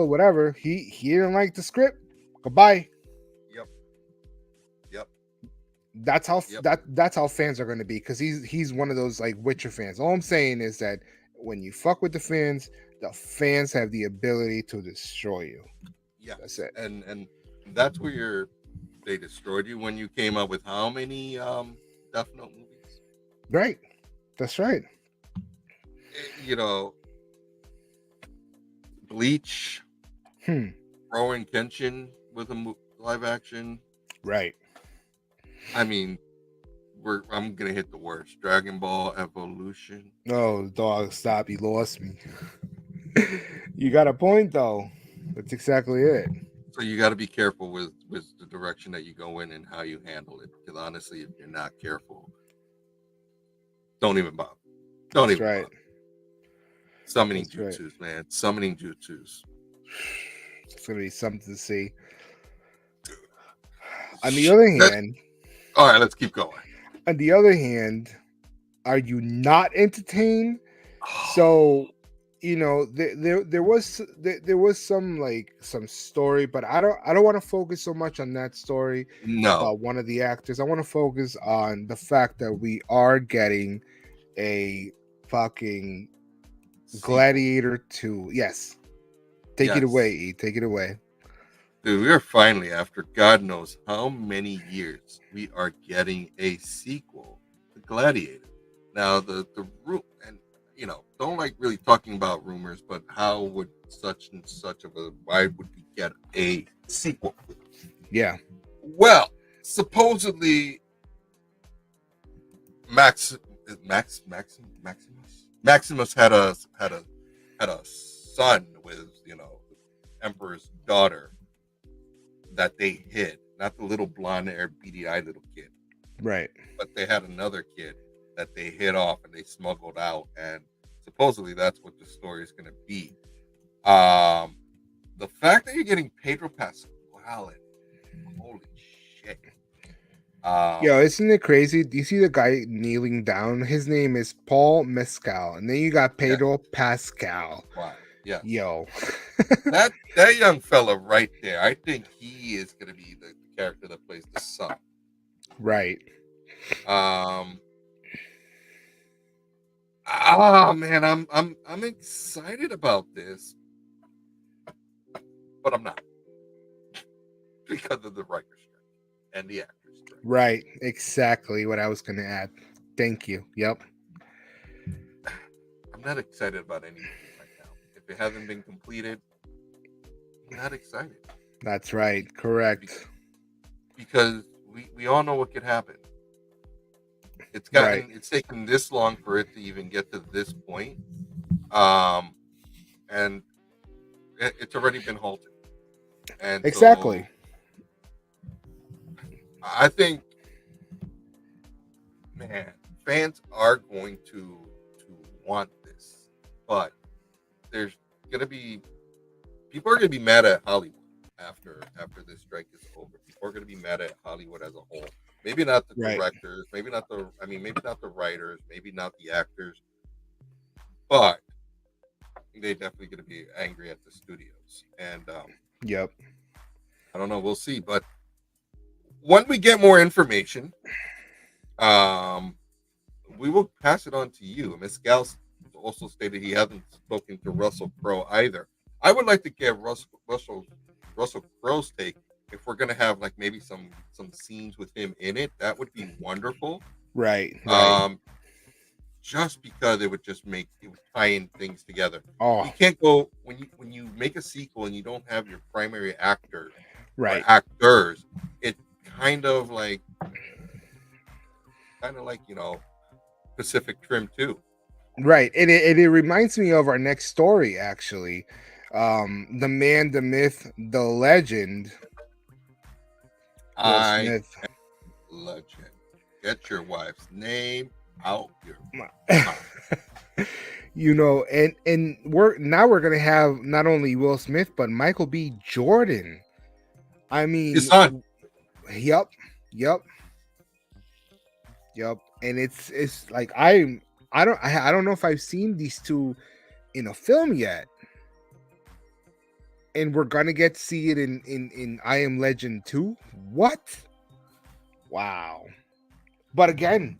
whatever. He didn't like the script. Goodbye. Yep. That's how fans are gonna be, because he's one of those like Witcher fans. All I'm saying is that when you fuck with the fans have the ability to destroy you. Yeah, that's it. And that's where they destroyed you when you came out with how many Death Note movies? Right. That's right. Bleach, Hmm. Rowan Kenshin with a live action. Right. I mean, I'm gonna hit the worst. Dragon Ball Evolution. Oh, dog, stop! You lost me. You got a point though. That's exactly it. So you got to be careful with the direction that you go in and how you handle it. Because honestly, if you're not careful, don't even bother. Don't That's even right. bother. Summoning That's right. jutsus, man. Summoning jutsus. It's gonna be something to see. On the other hand, All right, let's keep going. on the other hand, are you not entertained? So, you know, there was some story, but I don't want to focus so much on that story No. about one of the actors. I want to focus on the fact that we are getting a fucking Gladiator 2. Yes. Take it away, E. Take it away. Dude, we are finally, after God knows how many years, we are getting a sequel to Gladiator. Now, the root, and you know, don't like really talking about rumors, but how would such and such of a, why would we get a sequel? Yeah. Well, supposedly Maximus had a son with, you know, Emperor's daughter that they hid. Not the little blonde-haired, beady-eyed little kid. Right. But they had another kid that they hid off and they smuggled out, and supposedly that's what the story is going to be. The fact that you're getting Pedro Pascal, holy shit. Yo, isn't it crazy? Do you see the guy kneeling down? His name is Paul Mescal, and then you got Pedro Pascal. Wow. Yeah. Yo. that young fella right there, I think he is going to be the character that plays the son. Right. Man, I'm excited about this, but I'm not, because of the writer's strike and the actor's strike. Right, exactly what I was going to add. Thank you. Yep. I'm not excited about anything right now. If it hasn't been completed, I'm not excited. That's right. Correct. Because we all know what could happen. It's taken this long for it to even get to this point, and it's already been halted. And exactly. So, I think, man, fans are going to want this, but there's gonna be people are gonna be mad at Hollywood after this strike is over. People are gonna be mad at Hollywood as a whole. Maybe not the directors, maybe not the writers, maybe not the actors, but they're definitely going to be angry at the studios. And yep, I don't know, we'll see. But when we get more information, we will pass it on to you. Ms. Gals also stated he hasn't spoken to Russell Crowe either. I would like to get Russell Crowe's take. If we're gonna have like maybe some scenes with him in it, that would be wonderful. Right. Just because it would tie in things together. Oh, you can't go when you make a sequel and you don't have your primary actor, right, or actors. It kind of like you know, Pacific Rim 2. Right, and it reminds me of our next story actually. The man, the myth, the legend. Legend. Get your wife's name out your mouth. You know, and we're gonna have not only Will Smith but Michael B. Jordan. I mean, his son. Yep. And it's like I don't know if I've seen these two in a film yet. And we're gonna get to see it in I Am Legend 2. What? Wow. But again,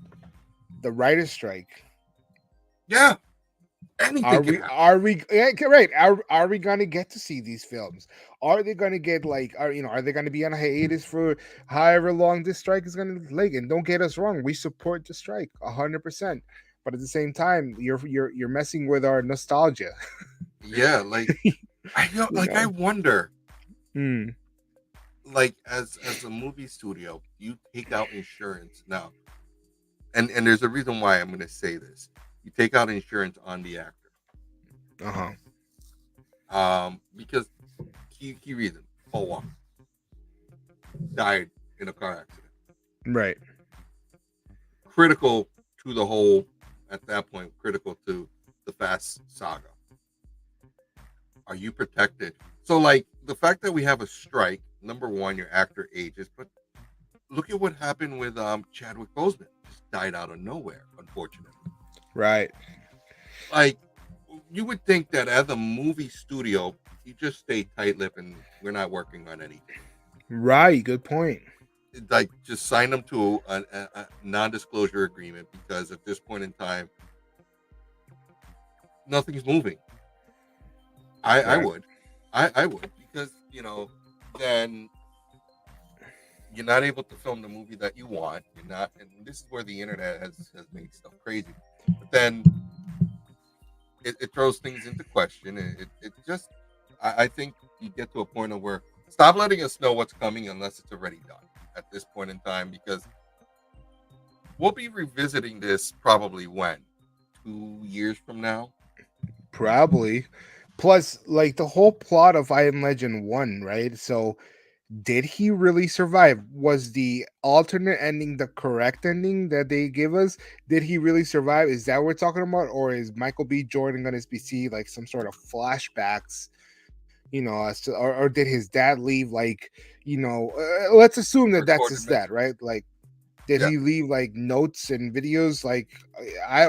the writer's strike. Yeah. Are we gonna get to see these films? Are they gonna get are they gonna be on a hiatus for however long this strike is gonna take? And don't get us wrong, we support the strike 100%. But at the same time, you're messing with our nostalgia. Yeah, like I wonder, Hmm. like as a movie studio, you take out insurance now, and there's a reason why I'm going to say this. You take out insurance on the actor, Uh-huh. because key reason, Paul Walker died in a car accident, Right. critical to the whole, at that point, critical to the Fast saga. Are you protected? So, like, the fact that we have a strike, number one, your actor ages, but look at what happened with Chadwick Boseman. Just died out of nowhere, unfortunately. Right. Like, you would think that as a movie studio, you just stay tight-lipped and we're not working on anything. Right. Good point. Like, just sign them to a non-disclosure agreement, because at this point in time, nothing's moving. I would, because then you're not able to film the movie that you want. You're not, and this is where the internet has made stuff crazy. But then it throws things into question. It just, I think you get to a point of where stop letting us know what's coming unless it's already done at this point in time, because we'll be revisiting this probably when 2 years from now. Probably. Plus, like the whole plot of I Am Legend 1, right? So, did he really survive? Was the alternate ending the correct ending that they give us? Did he really survive? Is that what we're talking about? Or is Michael B. Jordan going to be see like some sort of flashbacks? As to, or did his dad leave? Like, let's assume that that's his dad, right? Like, did Yeah. he leave like notes and videos? Like,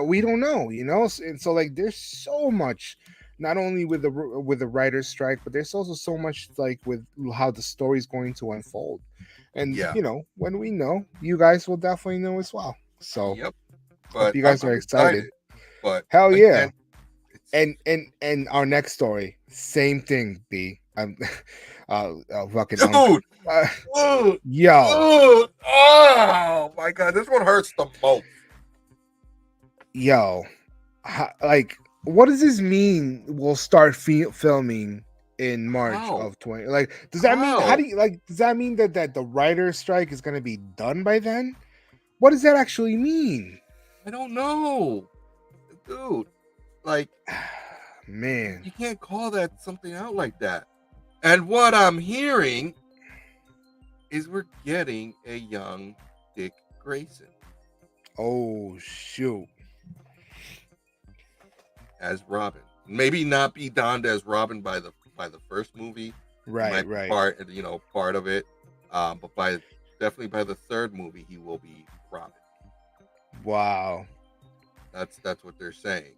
we don't know, And so like, there's so much, not only with the writer's strike, but there's also so much like with how the story's going to unfold. And Yeah. when we know, you guys will definitely know as well. So Yep. hope But you guys I'm are excited. But Hell yeah. again, And our next story, same thing. B. I'm fucking dude. Dude, yo. dude, oh my god, this one hurts the most. Yo, like, what does this mean? We'll start filming in March How? of 20. Like, does that mean How? does that mean that the writer's strike is going to be done by then? What does that actually mean? I don't know, dude. Like, man, you can't call that something out like that. And what I'm hearing is we're getting a young Dick Grayson. Oh shoot. As Robin. Maybe not be donned as Robin by the first movie. Right. Part of it. But definitely by the third movie he will be Robin. Wow. That's what they're saying.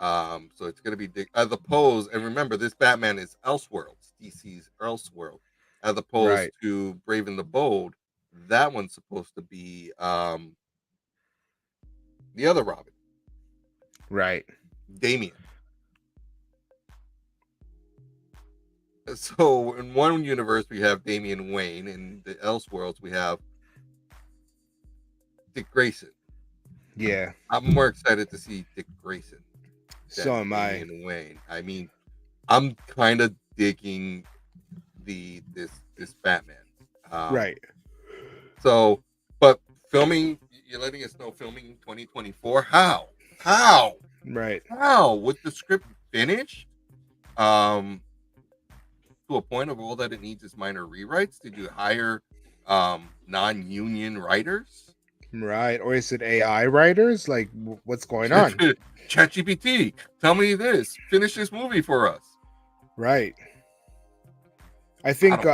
So it's gonna be Dick, as opposed, and remember, this Batman is Elseworlds, DC's Elseworld, as opposed to Brave and the Bold. That one's supposed to be the other Robin, Right. Damian. So in one universe we have Damian Wayne, in the Elseworlds we have Dick Grayson. Yeah. I'm more excited to see Dick Grayson. So am I. Damian Wayne. I mean, I'm kind of digging this Batman. Right. So, but filming, you're letting us know filming in 2024. How? Right. How? With the script finished? To a point of all that it needs is minor rewrites? Did you hire non-union writers? Right. Or is it AI writers? Like, what's going on? ChatGPT, tell me this. Finish this movie for us. Right. I think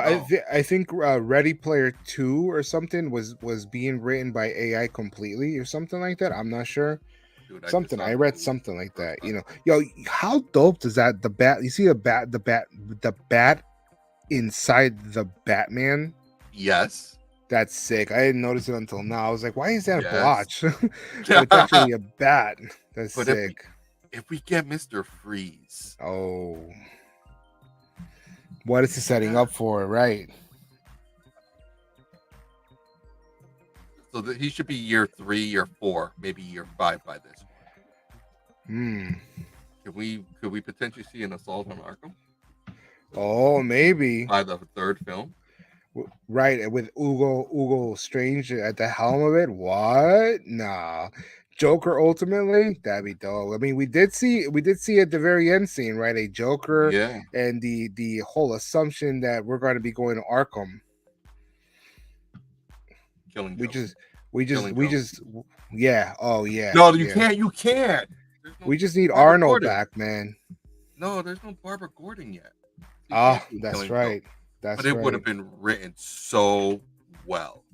Ready Player 2 or something was being written by AI completely or something like that. I'm not sure. Dude, I read something like that. Yo, how dope does that the bat? You see the bat inside the Batman? Yes. That's sick. I didn't notice it until now. I was like, why is that a blotch? But Yeah. it's actually a bat. That's But sick. If we get Mr. Freeze. Oh. What is he setting up for? Right. So that he should be year 3, year 4, maybe year 5 by this point. Could we potentially see an Assault on Arkham? Oh, maybe. by the third film. Right, with Ugo Strange at the helm of it. What? Nah. Joker ultimately, that'd be dope. I mean, we did see at the very end scene, right? A Joker Yeah, and the whole assumption that we're going to be going to Arkham. killing We Joke, just we just killing we Joke. just yeah, oh yeah. No, you Yeah. can't. You can't. There's no We just need Barbara Arnold Gordon. back, man. No, there's no Barbara Gordon yet. So you Ah, can't do that's killing Joke. right. But That's it would right. have been written so well.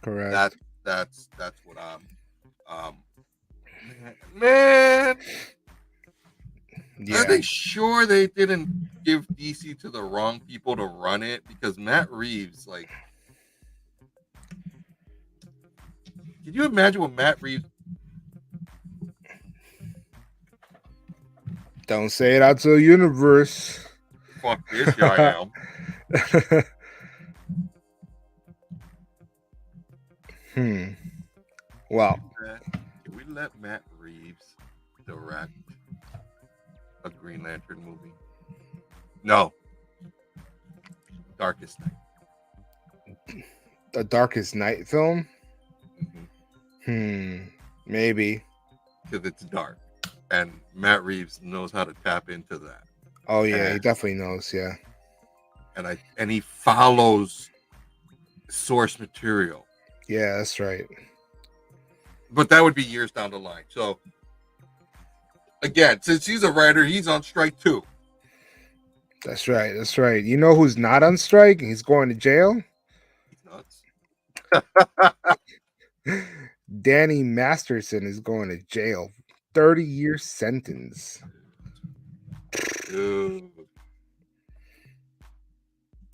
Correct. That's what I'm. Man, are Yeah. they sure they didn't give DC to the wrong people to run it? Because Matt Reeves, like, can you imagine what Matt Reeves? Don't say it out to the universe. Fuck this, yeah, I am. Well, Can we let Matt Reeves direct a Green Lantern movie? No. Darkest Night. the Darkest Night film? Mm-hmm. Maybe. Because it's dark, and Matt Reeves knows how to tap into that. Oh yeah, he And- definitely knows. Yeah. And he follows source material. Yeah, that's right. But that would be years down the line. So again, since he's a writer, he's on strike too. That's right. That's right. You know who's not on strike? He's going to jail. He's nuts. Danny Masterson is going to jail. 30-year sentence. Dude.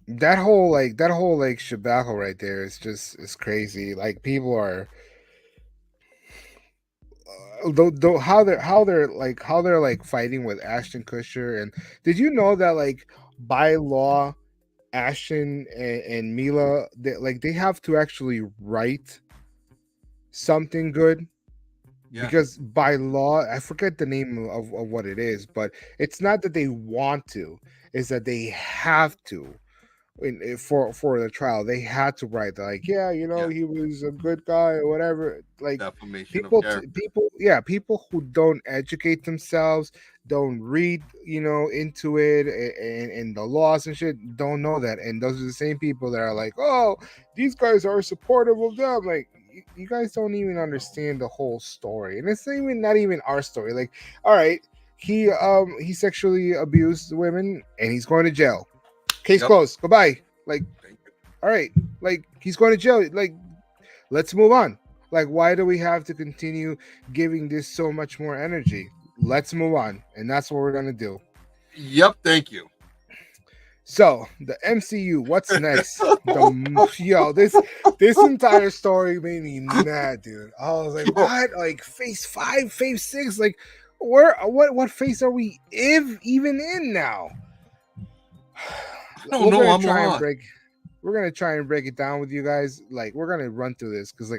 That whole shabackle right there is just is crazy. Like people are though how they're like fighting with Ashton Kutcher. And did you know that like by law Ashton and Mila they have to actually write something good? Yeah. Because by law, I forget the name of what it is, but it's not that they want to, it's that they have to. For the trial, they had to write like, yeah, you know, Yeah. he was a good guy or whatever. Like Defamation of character. people who don't educate themselves, don't read, into it and the laws and shit, don't know that. And those are the same people that are like, oh, these guys are supportive of them. Like, you guys don't even understand the whole story, and it's not even our story. Like, all right, he sexually abused women, and he's going to jail. Case Yep. closed. Goodbye. Like, Thank you. all right, like he's going to jail. Like, let's move on. Like, why do we have to continue giving this so much more energy? Let's move on, and that's what we're gonna do. Yep, thank you. So the MCU, what's next? This entire story made me mad, dude. I was like, what? Like phase 5, phase 6? Like, what phase are we even in now? I don't know. I'm lost. We're gonna try and break it down with you guys. Like, we're gonna run through this because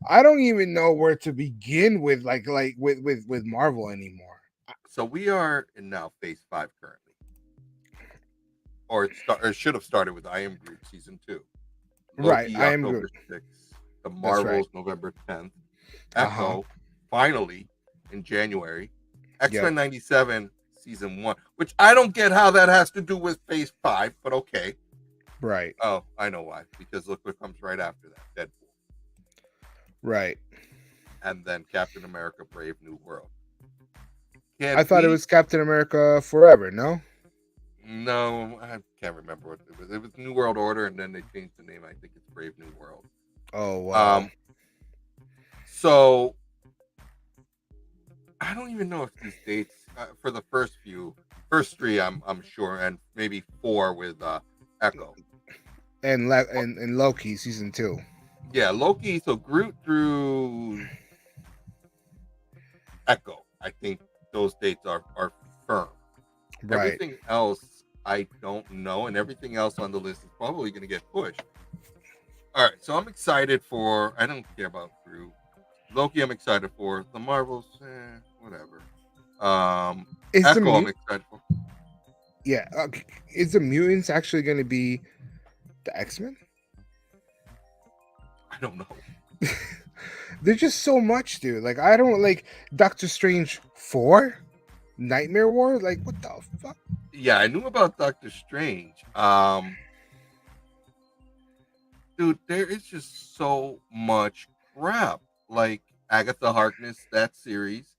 I don't even know where to begin with with Marvel anymore. So we are in now phase 5 currently, or it should have started with I Am Groot season 2. Right, I Am October Groot. 6th. The Marvels November 10th. Echo finally in January. X-Men 97 season 1, which I don't get how that has to do with phase 5, but okay. Right. Oh, I know why. Because look what comes right after that. Deadpool. Right. And then Captain America Brave New World. I thought it was Captain America Forever, no? No, I can't remember what it was. It was New World Order, and then they changed the name. I think it's Brave New World. Oh, wow. So I don't even know if these dates for the first 3, I'm sure, and maybe 4 with Echo and Loki season 2. Yeah, Loki. So Groot through Echo. I think those dates are firm. Right. Everything else I don't know, and everything else on the list is probably going to get pushed. All right, so I'm excited for. I don't care about Groot. Loki, I'm excited for. The Marvels, whatever. Is Echo, I'm excited for. Yeah, is the mutants actually going to be the X-Men? I don't know. There's just so much, dude. Like I don't like Doctor Strange 4, Nightmare War. Like what the fuck? Yeah, I knew about Doctor Strange. Dude, there is just so much crap. Like Agatha Harkness, that series.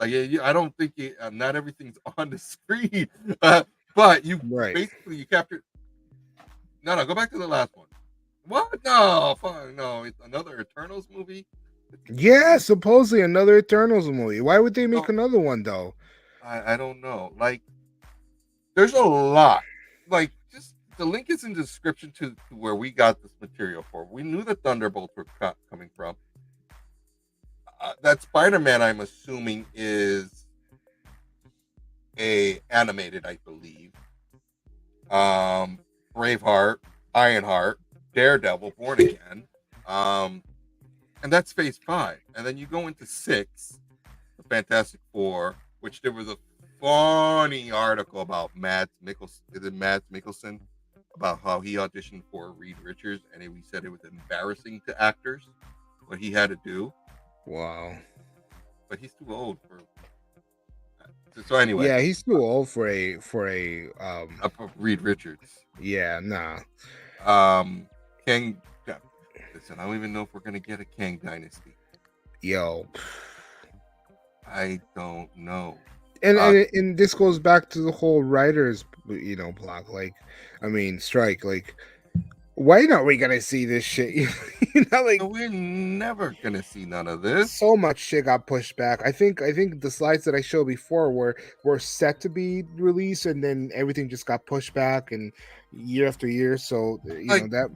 Like, I don't think not everything's on the screen, but you Right. basically you captured. No, go back to the last one. What? No, fuck, no, it's another Eternals movie. Yeah, supposedly another Eternals movie. Why would they make No, another one though? I don't know. Like, there's a lot. Like, just the link is in the description to where we got this material for. We knew the Thunderbolts were coming from. That Spider-Man, I'm assuming, is a animated, I believe. Braveheart, Ironheart, Daredevil, Born Again. And that's phase 5. And then you go into 6, the Fantastic Four, which there was a funny article about Mads Mikkelsen, about how he auditioned for Reed Richards, and we said it was embarrassing to actors what he had to do. Wow. But he's too old for. So anyway, Yeah, he's too old for a Reed Richards. Yeah, nah. Kang. Listen, I don't even know if we're gonna get a Kang Dynasty. Yo. I don't know. And this goes back to the whole writers, block. Like, I mean, strike. Like, why not we gonna see this shit? Like, so we're never gonna see none of this. So much shit got pushed back. I think the slides that I showed before were set to be released, and then everything just got pushed back, and year after year. So like, that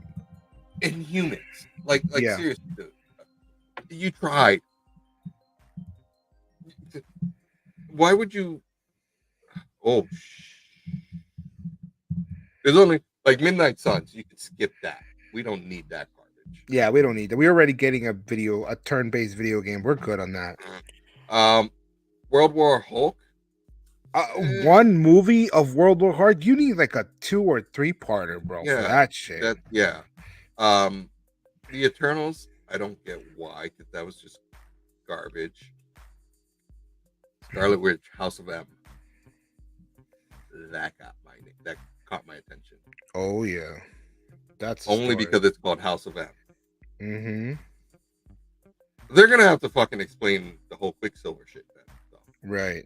Inhumans, like yeah. Seriously, dude, you tried. Why would you? Oh, there's only like Midnight Suns. You can skip that. We don't need that garbage. Yeah, we don't need that. We're already getting a turn-based video game. We're good on that. World War Hulk. One movie of World War Hulk. You need like a 2 or 3 parter, bro. Yeah, for that shit. The Eternals. I don't get why, because that was just garbage. Scarlet Witch, House of M. That caught my attention. Oh yeah, that's only because it's called House of M. Mm-hmm. They're gonna have to fucking explain the whole Quicksilver shit then. So. Right.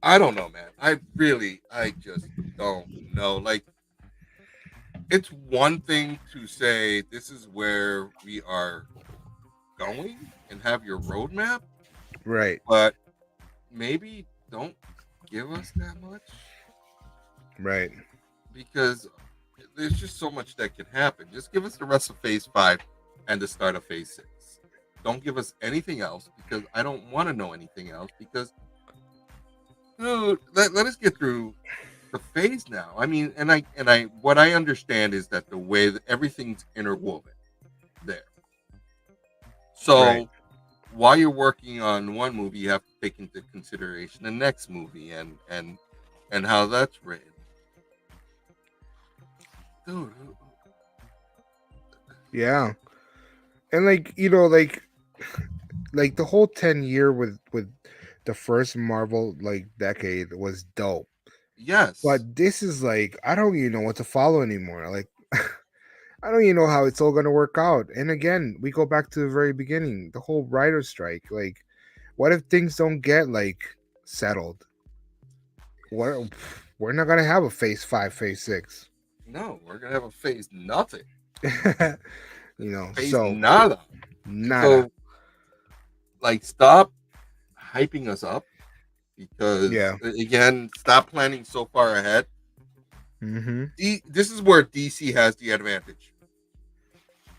I don't know, man. I just don't know. Like, it's one thing to say this is where we are going and have your roadmap, right? But maybe don't give us that much, right? Because there's just so much that can happen. Just give us the rest of phase 5 and the start of phase 6. Don't give us anything else, because I don't want to know anything else, because dude, let us get through the phase now. I mean, and I what I understand is that the way that everything's interwoven there. So right. While you're working on one movie, you have to take into consideration the next movie and how that's written. Dude. Yeah. And like the whole 10-year with the first Marvel like decade was dope. Yes. But this is like, I don't even know what to follow anymore. Like I don't even know how it's all going to work out. And again, we go back to the very beginning, the whole writer's strike. Like, what if things don't get like settled? We're not going to have a phase 5, phase 6. No, we're going to have a phase nothing. Phase so nada. So, like, stop hyping us up, because again, stop planning so far ahead. Mm-hmm. This is where DC has the advantage.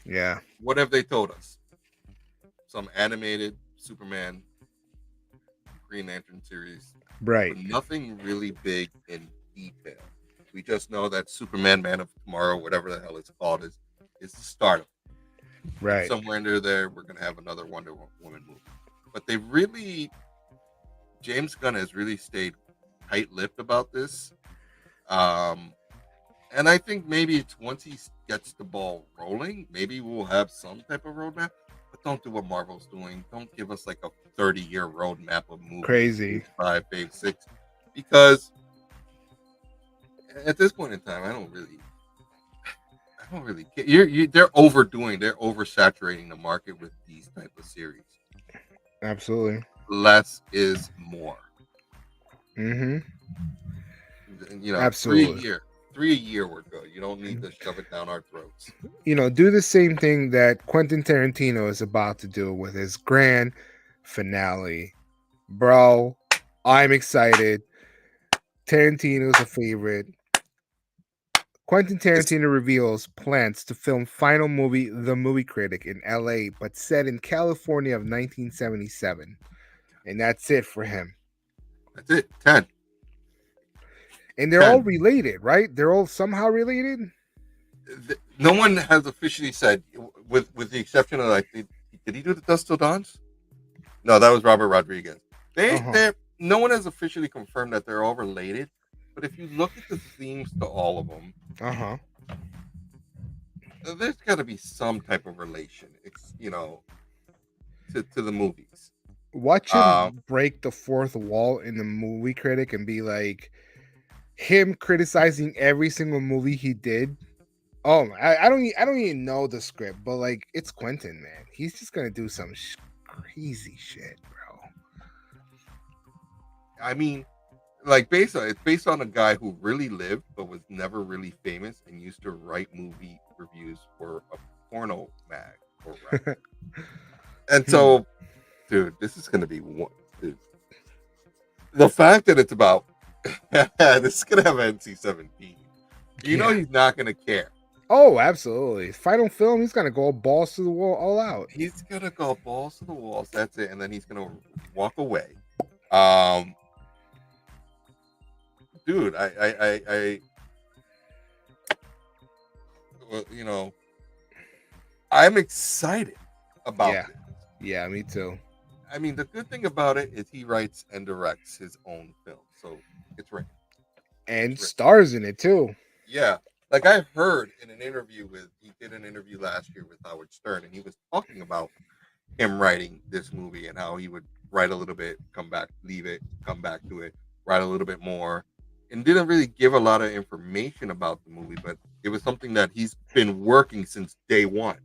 Yeah. What have they told us? Some animated Superman, Green Lantern series. Right. But nothing really big in detail. We just know that Superman, Man of Tomorrow, whatever the hell it's called, is the start of it. Right. Somewhere under there, we're going to have another Wonder Woman movie. But James Gunn has really stayed tight-lipped about this. And I think maybe it's once he gets the ball rolling, maybe we'll have some type of roadmap. But don't do what Marvel's doing. Don't give us like a 30-year roadmap of movies. Crazy. Phase 5, Phase 6, because at this point in time, I don't really care. They're overdoing. They're oversaturating the market with these type of series. Absolutely. Less is more. Mm-hmm. You know, Absolutely. three a year we're good. You don't need to shove it down our throats. You know, do the same thing that Quentin Tarantino is about to do with his grand finale. Bro, I'm excited. Tarantino's a favorite. Quentin Tarantino reveals plans to film final movie The Movie Critic in LA, but set in California of 1977. And that's it for him. That's it. 10. And they're all related, right? They're all somehow related? No one has officially said, with the exception of, like, did he do the Dust Till Dawns? No, that was Robert Rodriguez. No one has officially confirmed that they're all related, but if you look at the themes to all of them, there's got to be some type of relation, you know, to the movies. Watch him break the fourth wall in The Movie Critic and be like, him criticizing every single movie he did. Oh, I don't even know the script, but like, it's Quentin, man. He's just gonna do some crazy shit, bro. I mean, like, it's based on a guy who really lived but was never really famous and used to write movie reviews for a porno mag. And so, dude, this is gonna be one. Dude, the fact that it's about this is gonna have NC-17. You know he's not gonna care. Oh, absolutely. Final film, he's gonna go balls to the wall, all out. He's gonna go balls to the walls. That's it, and then he's gonna walk away. Dude, I well, you know, I'm excited about this. Yeah, me too. I mean, the good thing about it is he writes and directs his own film, so it's written. And stars in it too. Yeah. Like, I heard in an interview he did an interview last year with Howard Stern, and he was talking about him writing this movie and how he would write a little bit, come back, leave it, come back to it, write a little bit more, and didn't really give a lot of information about the movie, but it was something that he's been working since day one.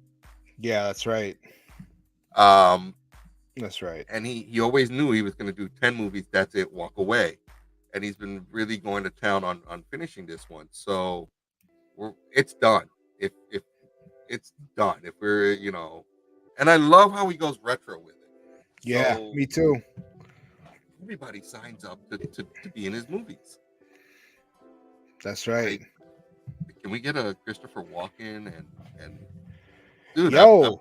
Yeah, that's right. That's right. And he always knew he was going to do 10 movies, that's it, walk away. And he's been really going to town on finishing this one. So it's done. If it's done, if we're, you know, and I love how he goes retro with it. Yeah, so me too. Everybody signs up to be in his movies. That's right. Like, can we get a Christopher Walken and dude? I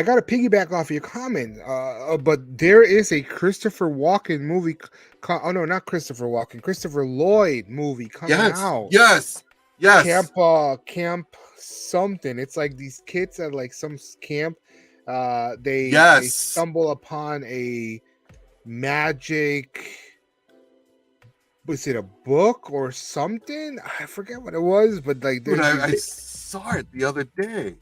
gotta piggyback off your comment. But there is a Christopher Walken movie. Oh no, not Christopher Walken. Christopher Lloyd movie coming out. Yes. Camp something. It's like these kids at like some camp. They stumble upon a magic. Was it a book or something? I forget what it was, but like, dude, I saw it the other day.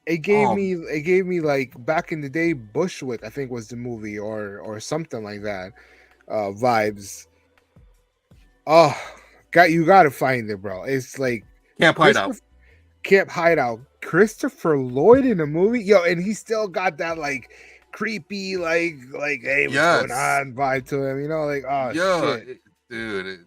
It gave me like back in the day, Bushwick, I think was the movie or something like that. Vibes. Oh, you gotta find it, bro. It's like Camp Hideout. Christopher Lloyd in a movie, yo, and he still got that like creepy, like hey, what's going on vibe to him, you know, like shit. Dude,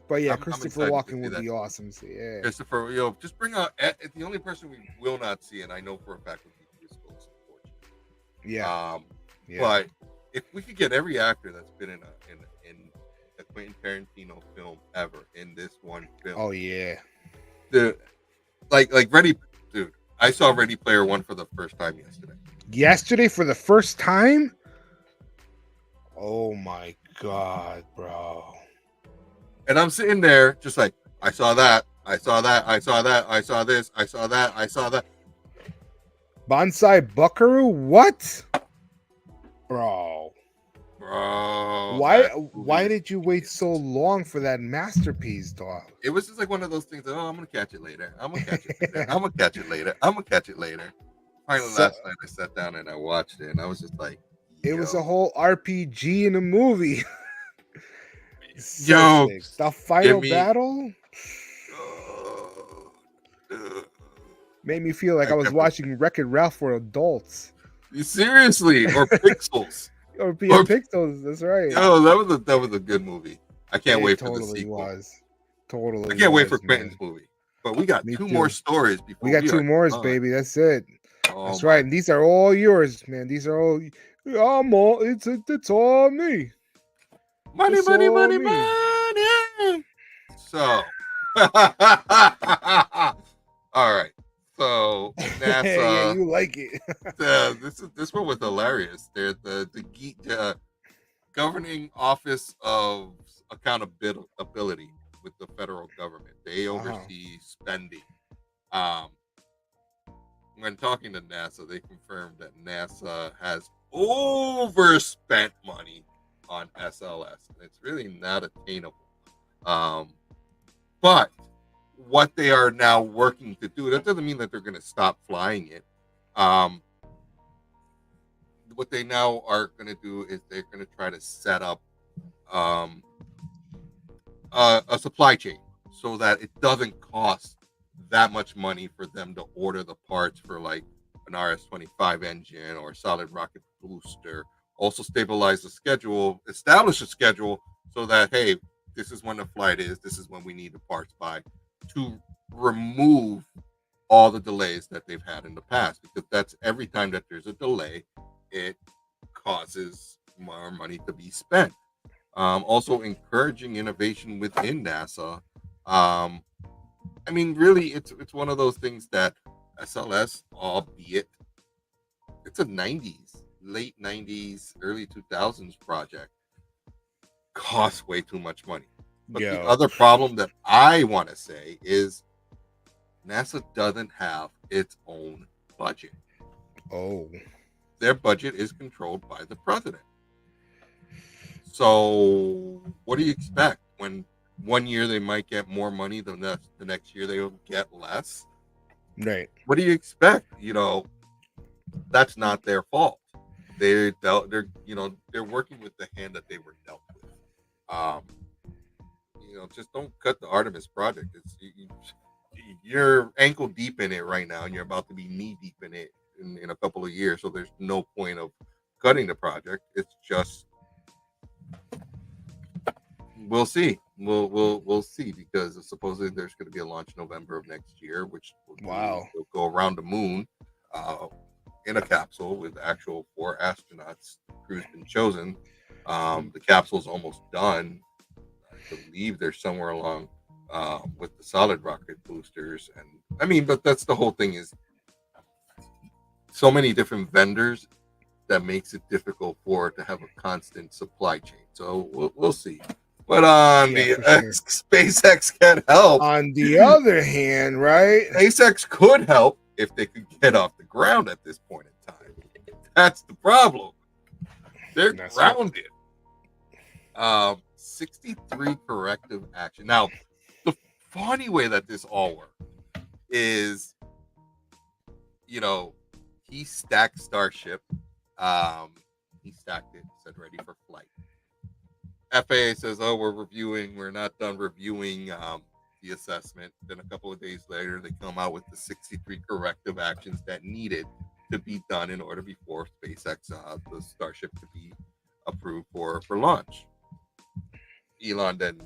but yeah, Christopher Walken would be awesome. So, yeah, Christopher, just bring out the only person we will not see, and I know for a fact would be Bruce Willis, unfortunately. Yeah. But if we could get every actor that's been in a Quentin Tarantino film ever in this one film. Oh yeah. Like Ready, dude. I saw Ready Player One for the first time yesterday. Yesterday for the first time? Oh my God, bro. And I'm sitting there just like, I saw that, I saw that, I saw that, I saw this, I saw that, I saw that. Bonsai Buckaroo? What? Bro. Bro, Why? that movie Why is did you wait genius. so long for that masterpiece, dog? It was just like one of those things that, oh, I'm gonna catch it later. I'm gonna catch it later. I'm gonna catch it later. I'm gonna catch it later. Finally, So last night I sat down and I watched it, and I was just like, it was a yo, whole RPG in a movie. So yo, sick. The give final me. battle Oh, uh, made me feel like I I was kept it. watching Wreck-It Ralph for adults. Seriously, or Pixels, Or Pia or Pixels, that's right. yo, that was a good movie. I can't It wait for the totally sequel. was. I Totally can't wait for was, man. Quentin's movie. But we got Me two more too. stories We before got we two are more, done. baby. That's it. Oh That's my right. And these are all yours, man. These are all. I'm all. It's all me. money, It's money, all money, me. money. So, all right. So Yeah, NASA. you like it. This one was hilarious. They're the governing office of accountability with the federal government. They oversee spending. Um, when talking to NASA, they confirmed that NASA has overspent money on SLS, and it's really not attainable. But what they are now working to do, that doesn't mean that they're going to stop flying it. What they now are going to do is they're going to try to set up a supply chain so that it doesn't cost that much money for them to order the parts for like an RS-25 engine or a solid rocket booster. Also stabilize the schedule, establish a schedule so that, hey, this is when the flight is, this is when we need the parts by, to remove all the delays that they've had in the past, because that's every time that there's a delay, it causes more money to be spent. Also encouraging innovation within NASA. I mean, really, it's one of those things that SLS, albeit it's a late 90s, early 2000s project, costs way too much money. But the other problem that I want to say is NASA doesn't have its own budget. Oh. Their budget is controlled by the president. So what do you expect when one year they might get more money than the next year they will get less? Right. What do you expect? You know, that's not their fault. They're working with the hand that they were dealt with. Just don't cut the Artemis project. You're ankle deep in it right now, and you're about to be knee deep in it in a couple of years. So there's no point of cutting the project. It's just we'll see. We'll see, because supposedly there's going to be a launch November of next year, which will go around the moon in a capsule with actual 4 astronauts. The crew's been chosen. The capsule's almost done. I believe they're somewhere along with the solid rocket boosters, and I mean, but that's the whole thing, is so many different vendors that makes it difficult for it to have a constant supply chain. So we'll see. But SpaceX can help. On the other hand, right? SpaceX could help if they could get off the ground at this point in time. That's the problem. They're grounded. 63 corrective action. Now, the funny way that this all worked is, he stacked Starship. He stacked it, said ready for flight. FAA says, oh, we're not done reviewing the assessment. Then a couple of days later, they come out with the 63 corrective actions that needed to be done in order before SpaceX, the Starship, to be approved for launch. Elon then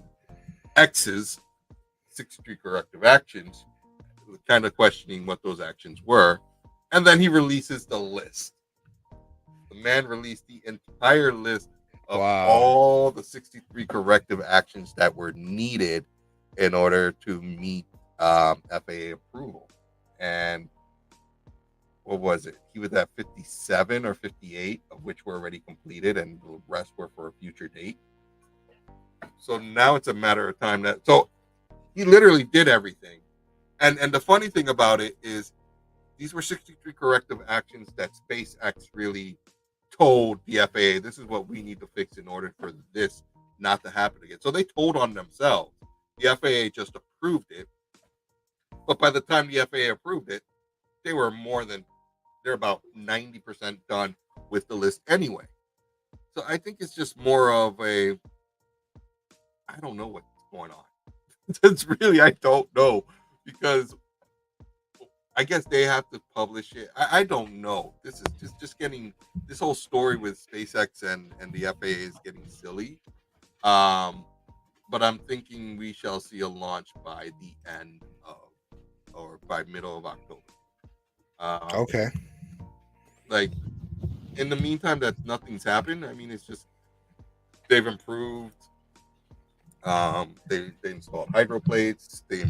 X's 63 corrective actions, kind of questioning what those actions were. And then he releases the list. The man released the entire list of all the 63 corrective actions that were needed in order to meet FAA approval. And what was it? He was at 57 or 58, of which were already completed, and the rest were for a future date. So now it's a matter of time so he literally did everything. And the funny thing about it is, these were 63 corrective actions that SpaceX really told the FAA, this is what we need to fix in order for this not to happen again. So they told on themselves. The FAA just approved it. But by the time the FAA approved it, they're about 90% done with the list anyway. So I think it's just more of I don't know what's going on. It's really, I don't know, because I guess they have to publish it. I don't know. This is just getting, this whole story with SpaceX and the FAA is getting silly. But I'm thinking we shall see a launch by the end of, or by middle of October. Okay. Like, in the meantime, that nothing's happened. I mean, it's just they've improved. They installed hydroplates. They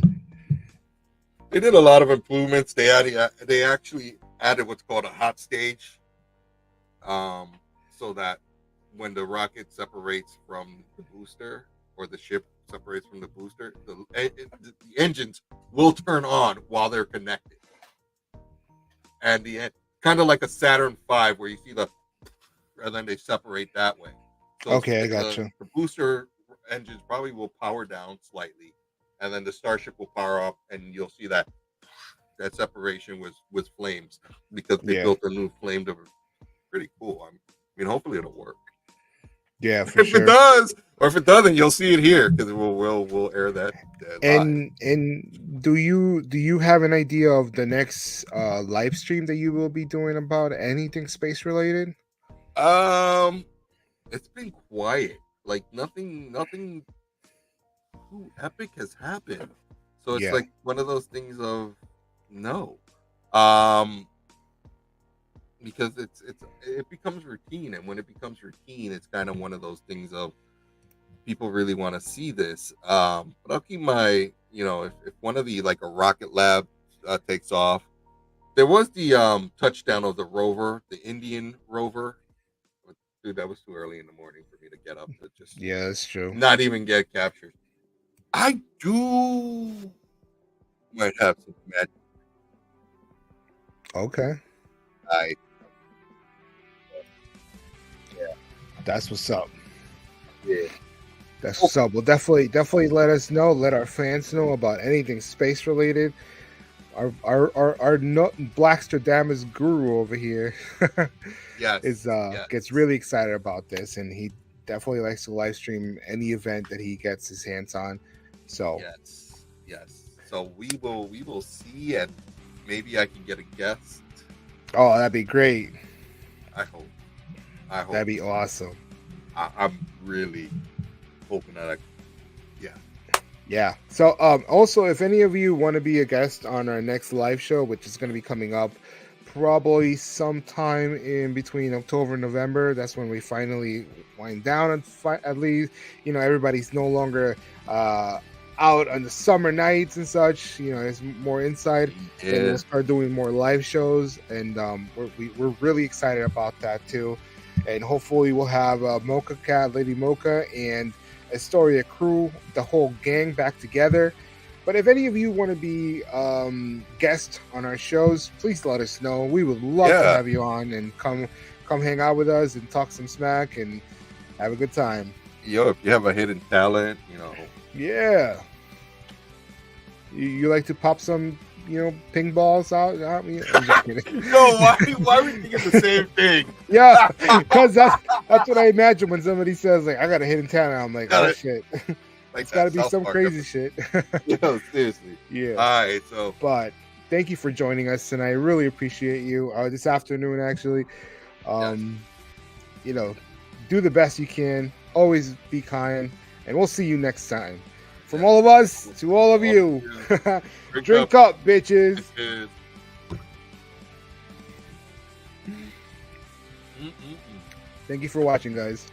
did a lot of improvements. They actually added what's called a hot stage, so that when the rocket separates from the booster, or the ship separates from the booster, the engines will turn on while they're connected. And the kind of like a Saturn V, where you see and then they separate that way. So okay, I gotcha. The booster engines probably will power down slightly, and then the Starship will power up, and you'll see that separation with flames, because they built a new flame to pretty cool. I mean, hopefully it'll work. Yeah, for if sure. it does, or if it doesn't, you'll see it here, because we'll air that. And do you have an idea of the next live stream that you will be doing about anything space related? It's been quiet. Like nothing too epic has happened. So it's like one of those things of no. Because it becomes routine, and when it becomes routine, it's kind of one of those things of people really want to see this. But I'll keep my, if one of the, like a rocket lab takes off. There was the touchdown of the rover, the Indian rover. Dude, that was too early in the morning for me to get up to just that's true. Not even get captured. I might have some magic. Okay. That's what's up. Yeah. That's what's up. Well, definitely let us know. Let our fans know about anything space related. Our Blackstradamus guru over here gets really excited about this, and he definitely likes to live stream any event that he gets his hands on. So yes. So we will see, and maybe I can get a guest. Oh, that'd be great. I hope That'd be awesome. I'm really hoping that Yeah. So also, if any of you want to be a guest on our next live show, which is going to be coming up probably sometime in between October and November, that's when we finally wind down, and at least everybody's no longer out on the summer nights and such. It's more inside, and we'll start doing more live shows, and we're really excited about that too. And hopefully we'll have Mocha Cat, Lady Mocha, and Astoria crew, the whole gang back together. But if any of you want to be guests on our shows, please let us know. We would love to have you on and come hang out with us and talk some smack and have a good time. Yo, if you have a hidden talent, Yeah. You like to pop some, ping balls out? I'm just kidding. No, why are we thinking the same thing? Yeah, because that's what I imagine when somebody says, like, I got a hidden talent. I'm like, oh, shit. Like it's got to be some crazy shit. Yo, seriously. Yeah. All right, so. But thank you for joining us, and I really appreciate you this afternoon, actually. Do the best you can. Always be kind, and we'll see you next time. From all of us to all of you, drink up, bitches. Thank you for watching, guys.